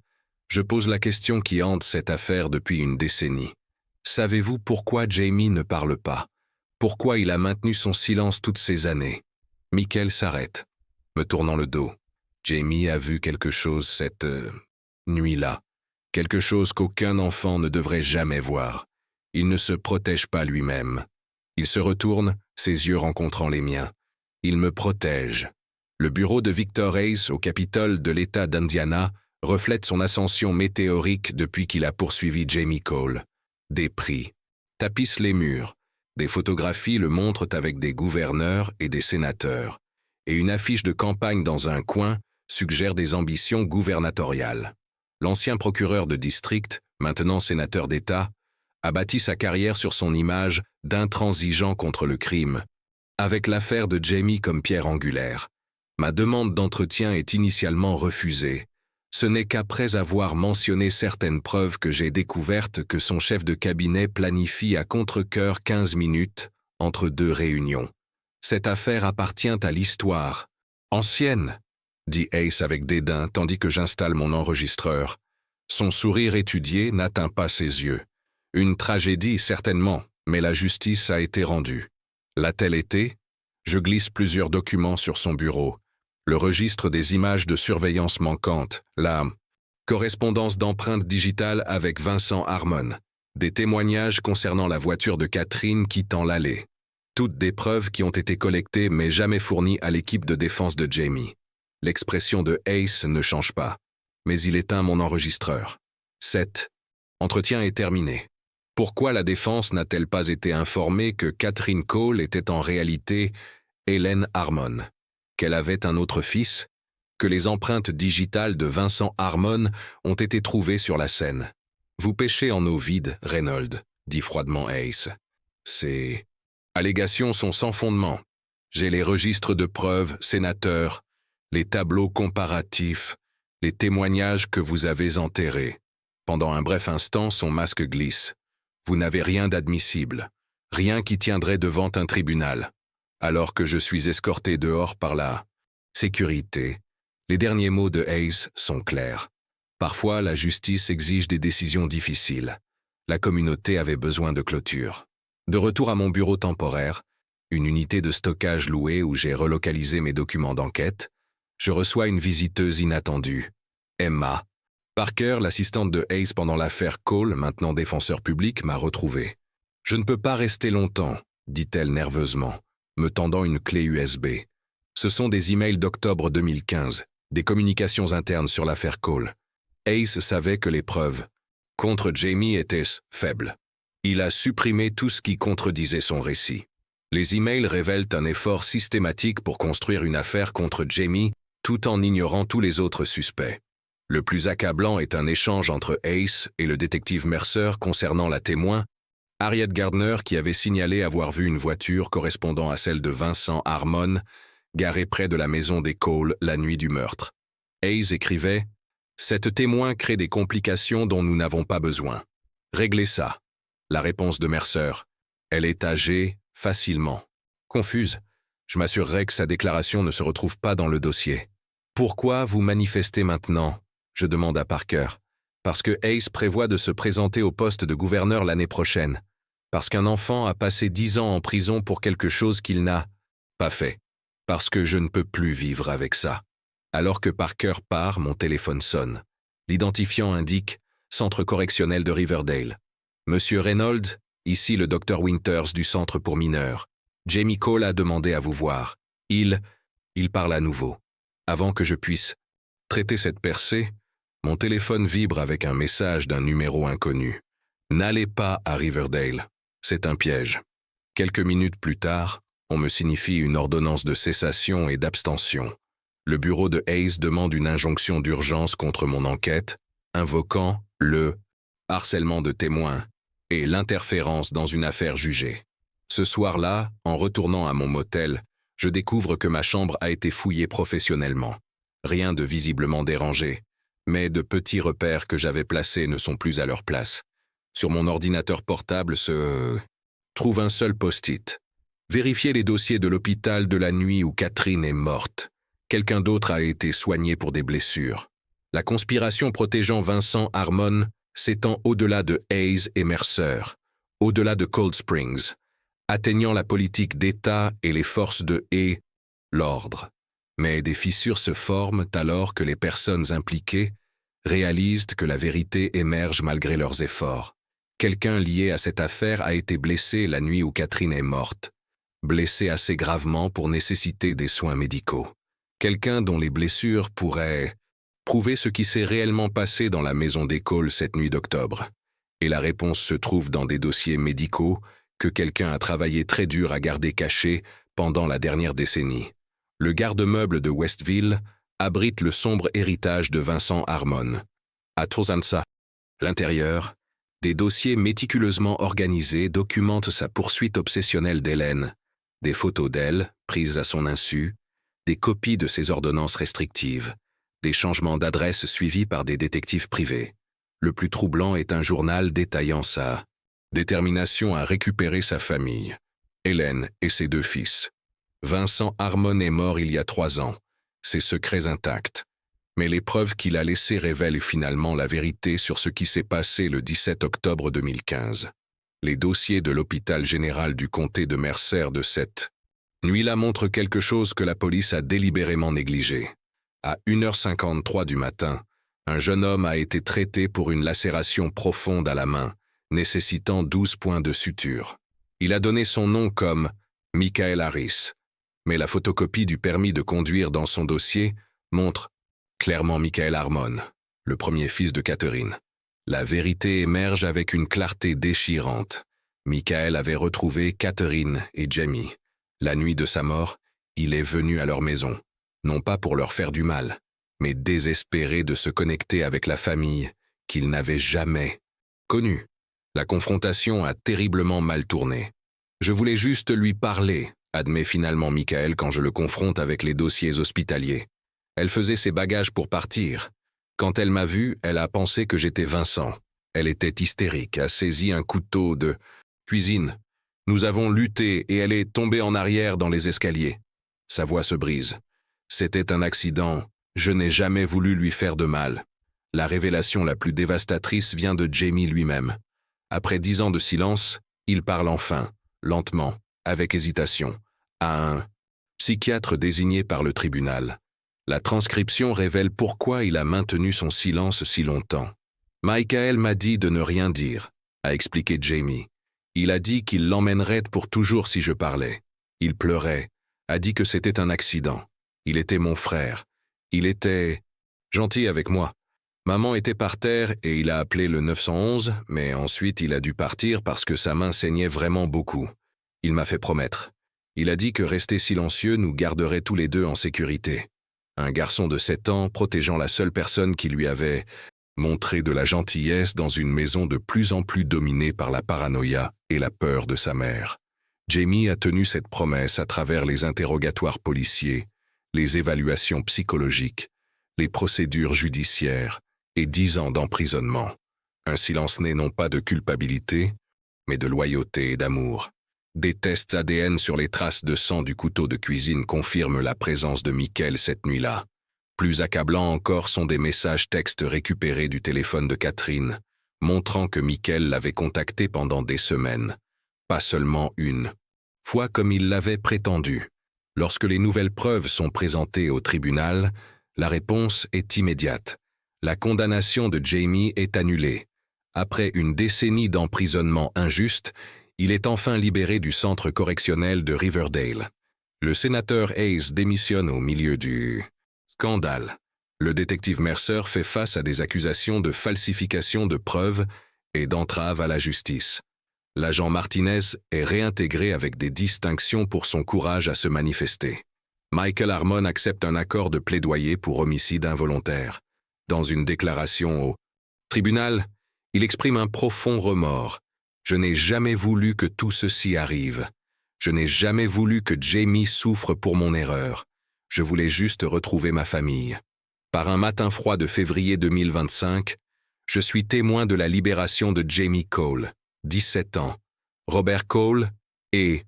je pose la question qui hante cette affaire depuis une décennie. Savez-vous pourquoi Jamie ne parle pas? Pourquoi il a maintenu son silence toutes ces années? Michael s'arrête, me tournant le dos. Jamie a vu quelque chose cette nuit-là. Quelque chose qu'aucun enfant ne devrait jamais voir. Il ne se protège pas lui-même. Il se retourne, ses yeux rencontrant les miens. Il me protège. Le bureau de Victor Hayes au Capitole de l'État d'Indiana reflète son ascension météorique depuis qu'il a poursuivi Jamie Cole. Des prix tapissent les murs. Des photographies le montrent avec des gouverneurs et des sénateurs. Et une affiche de campagne dans un coin suggère des ambitions gouvernatoriales. L'ancien procureur de district, maintenant sénateur d'État, a bâti sa carrière sur son image d'intransigeant contre le crime, avec l'affaire de Jamie comme pierre angulaire. Ma demande d'entretien est initialement refusée. Ce n'est qu'après avoir mentionné certaines preuves que j'ai découvertes que son chef de cabinet planifie à contre-cœur 15 minutes entre 2 réunions. Cette affaire appartient à l'histoire. Ancienne, dit Ace avec dédain tandis que j'installe mon enregistreur. Son sourire étudié n'atteint pas ses yeux. Une tragédie, certainement, mais la justice a été rendue. L'a-t-elle été? Je glisse plusieurs documents sur son bureau. Le registre des images de surveillance manquantes, la correspondance d'empreintes digitales avec Vincent Harmon, des témoignages concernant la voiture de Catherine quittant l'allée. Toutes des preuves qui ont été collectées mais jamais fournies à l'équipe de défense de Jamie. L'expression de Ace ne change pas, mais il éteint mon enregistreur. 7. Entretien est terminé. Pourquoi la défense n'a-t-elle pas été informée que Catherine Cole était en réalité Hélène Harmon? Qu'elle avait un autre fils? Que les empreintes digitales de Vincent Harmon ont été trouvées sur la scène? Vous pêchez en eau vide, Reynolds, dit froidement Ace. Ces allégations sont sans fondement. J'ai les registres de preuves, sénateur, les tableaux comparatifs, les témoignages que vous avez enterrés. Pendant un bref instant, son masque glisse. Vous n'avez rien d'admissible, rien qui tiendrait devant un tribunal. Alors que je suis escorté dehors par la sécurité, les derniers mots de Hayes sont clairs. Parfois, la justice exige des décisions difficiles. La communauté avait besoin de clôture. De retour à mon bureau temporaire, une unité de stockage louée où j'ai relocalisé mes documents d'enquête, je reçois une visiteuse inattendue, Emma. Parker, l'assistante de Hayes pendant l'affaire Cole, maintenant défenseur public, m'a retrouvé. « Je ne peux pas rester longtemps », dit-elle nerveusement, me tendant une clé USB. Ce sont des emails d'octobre 2015, des communications internes sur l'affaire Cole. Hayes savait que les preuves contre Jamie étaient faibles. Il a supprimé tout ce qui contredisait son récit. Les emails révèlent un effort systématique pour construire une affaire contre Jamie tout en ignorant tous les autres suspects. Le plus accablant est un échange entre Hayes et le détective Mercer concernant la témoin, Harriet Gardner, qui avait signalé avoir vu une voiture correspondant à celle de Vincent Harmon garée près de la maison des Cole la nuit du meurtre. Hayes écrivait « Cette témoin crée des complications dont nous n'avons pas besoin. Réglez ça. » La réponse de Mercer « Elle est âgée, facilement. » Confuse, je m'assurerai que sa déclaration ne se retrouve pas dans le dossier. « Pourquoi vous manifestez maintenant ?» je demande à Parker. « Parce que Hayes prévoit de se présenter au poste de gouverneur l'année prochaine. Parce qu'un enfant a passé 10 ans en prison pour quelque chose qu'il n'a pas fait. Parce que je ne peux plus vivre avec ça. » Alors que Parker part, mon téléphone sonne. L'identifiant indique « Centre correctionnel de Riverdale. » Monsieur Reynolds, ici le docteur Winters du centre pour mineurs. Jamie Cole a demandé à vous voir. Il parle à nouveau. Avant que je puisse traiter cette percée, mon téléphone vibre avec un message d'un numéro inconnu. N'allez pas à Riverdale. C'est un piège. Quelques minutes plus tard, on me signifie une ordonnance de cessation et d'abstention. Le bureau de Hayes demande une injonction d'urgence contre mon enquête, invoquant le harcèlement de témoins et l'interférence dans une affaire jugée. Ce soir-là, en retournant à mon motel, je découvre que ma chambre a été fouillée professionnellement. Rien de visiblement dérangé, mais de petits repères que j'avais placés ne sont plus à leur place. Sur mon ordinateur portable se trouve un seul post-it. Vérifiez les dossiers de l'hôpital de la nuit où Catherine est morte. Quelqu'un d'autre a été soigné pour des blessures. La conspiration protégeant Vincent Harmon s'étend au-delà de Hayes et Mercer, au-delà de Cold Springs, atteignant la politique d'État et les forces de l'ordre. Mais des fissures se forment alors que les personnes impliquées réalisent que la vérité émerge malgré leurs efforts. Quelqu'un lié à cette affaire a été blessé la nuit où Catherine est morte, blessé assez gravement pour nécessiter des soins médicaux. Quelqu'un dont les blessures pourraient prouver ce qui s'est réellement passé dans la maison des Cole cette nuit d'octobre. Et la réponse se trouve dans des dossiers médicaux que quelqu'un a travaillé très dur à garder cachés pendant la dernière décennie. Le garde-meuble de Westville abrite le sombre héritage de Vincent Harmon. À Torzansa, l'intérieur, des dossiers méticuleusement organisés documentent sa poursuite obsessionnelle d'Hélène, des photos d'elle, prises à son insu, des copies de ses ordonnances restrictives, des changements d'adresse suivis par des détectives privés. Le plus troublant est un journal détaillant sa détermination à récupérer sa famille, Hélène et ses 2 fils. Vincent Harmon est mort il y a 3 ans, ses secrets intacts. Mais les preuves qu'il a laissées révèlent finalement la vérité sur ce qui s'est passé le 17 octobre 2015. Les dossiers de l'hôpital général du comté de Mercer de cette nuit-là montrent quelque chose que la police a délibérément négligé. À 1h53 du matin, un jeune homme a été traité pour une lacération profonde à la main, nécessitant 12 points de suture. Il a donné son nom comme Michael Harris, mais la photocopie du permis de conduire dans son dossier montre clairement Michael Harmon, le premier fils de Catherine. La vérité émerge avec une clarté déchirante. Michael avait retrouvé Catherine et Jamie. La nuit de sa mort, il est venu à leur maison, non pas pour leur faire du mal, mais désespéré de se connecter avec la famille qu'il n'avait jamais connue. La confrontation a terriblement mal tourné. Je voulais juste lui parler, admet finalement Michael quand je le confronte avec les dossiers hospitaliers. Elle faisait ses bagages pour partir. Quand elle m'a vu, elle a pensé que j'étais Vincent. Elle était hystérique, a saisi un couteau de cuisine. Nous avons lutté et elle est tombée en arrière dans les escaliers. Sa voix se brise. C'était un accident. Je n'ai jamais voulu lui faire de mal. La révélation la plus dévastatrice vient de Jamie lui-même. Après 10 ans de silence, Il parle enfin, lentement, avec hésitation, à un psychiatre désigné par le tribunal. La transcription révèle pourquoi il a maintenu son silence si longtemps. Michael m'a dit de ne rien dire, a expliqué Jamie. Il a dit qu'il l'emmènerait pour toujours si je parlais. Il pleurait, a dit que c'était un accident. Il était mon frère. Il était gentil avec moi. Maman était par terre et il a appelé le 911, mais ensuite il a dû partir parce que sa main saignait vraiment beaucoup. Il m'a fait promettre. Il a dit que rester silencieux nous garderait tous les deux en sécurité. Un garçon de 7 ans protégeant la seule personne qui lui avait montré de la gentillesse dans une maison de plus en plus dominée par la paranoïa et la peur de sa mère. Jamie a tenu cette promesse à travers les interrogatoires policiers, les évaluations psychologiques, les procédures judiciaires et 10 ans d'emprisonnement. Un silence né non pas de culpabilité, mais de loyauté et d'amour. Des tests ADN sur les traces de sang du couteau de cuisine confirment la présence de Michael cette nuit-là. Plus accablants encore sont des messages textes récupérés du téléphone de Catherine, montrant que Michael l'avait contacté pendant des semaines, pas seulement une fois comme il l'avait prétendu. Lorsque les nouvelles preuves sont présentées au tribunal, la réponse est immédiate. La condamnation de Jamie est annulée. Après une décennie d'emprisonnement injuste, il est enfin libéré du centre correctionnel de Riverdale. Le sénateur Hayes démissionne au milieu du scandale. Le détective Mercer fait face à des accusations de falsification de preuves et d'entrave à la justice. L'agent Martinez est réintégré avec des distinctions pour son courage à se manifester. Michael Harmon accepte un accord de plaidoyer pour homicide involontaire. Dans une déclaration au tribunal, il exprime un profond remords. « Je n'ai jamais voulu que tout ceci arrive. Je n'ai jamais voulu que Jamie souffre pour mon erreur. Je voulais juste retrouver ma famille. » Par un matin froid de février 2025, je suis témoin de la libération de Jamie Cole, 17 ans, Robert Cole et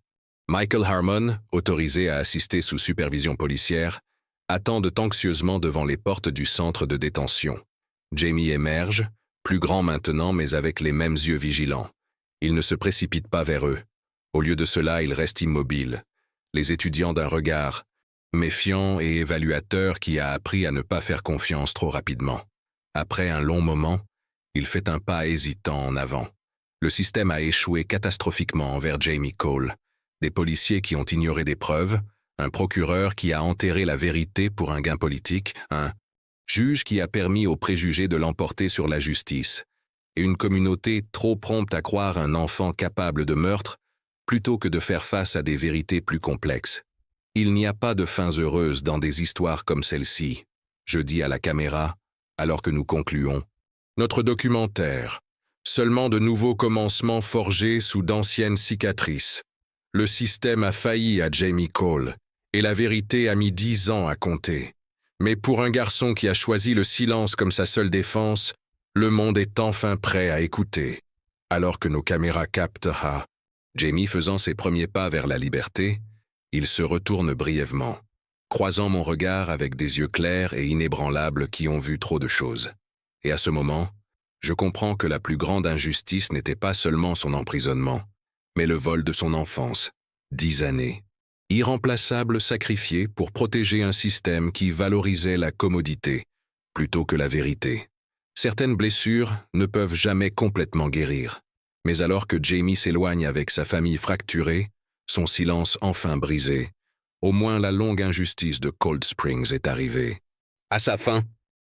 Michael Harmon, autorisés à assister sous supervision policière, attendent anxieusement devant les portes du centre de détention. Jamie émerge, plus grand maintenant mais avec les mêmes yeux vigilants. Il ne se précipite pas vers eux. Au lieu de cela, il reste immobile, les étudiants d'un regard méfiant et évaluateur qui a appris à ne pas faire confiance trop rapidement. Après un long moment, il fait un pas hésitant en avant. Le système a échoué catastrophiquement envers Jamie Cole. Des policiers qui ont ignoré des preuves, un procureur qui a enterré la vérité pour un gain politique, un juge qui a permis aux préjugés de l'emporter sur la justice, et une communauté trop prompte à croire un enfant capable de meurtre plutôt que de faire face à des vérités plus complexes. Il n'y a pas de fins heureuses dans des histoires comme celle-ci, je dis à la caméra, alors que nous concluons. Notre documentaire, seulement de nouveaux commencements forgés sous d'anciennes cicatrices. Le système a failli à Jamie Cole, et la vérité a mis 10 ans à compter. Mais pour un garçon qui a choisi le silence comme sa seule défense, le monde est enfin prêt à écouter. Alors que nos caméras captent Jamie faisant ses premiers pas vers la liberté, il se retourne brièvement, croisant mon regard avec des yeux clairs et inébranlables qui ont vu trop de choses. Et à ce moment, je comprends que la plus grande injustice n'était pas seulement son emprisonnement, mais le vol de son enfance, 10 années, irremplaçable sacrifié pour protéger un système qui valorisait la commodité plutôt que la vérité. Certaines blessures ne peuvent jamais complètement guérir, mais alors que Jamie s'éloigne avec sa famille fracturée, son silence enfin brisé, au moins la longue injustice de Cold Springs est arrivée à sa fin.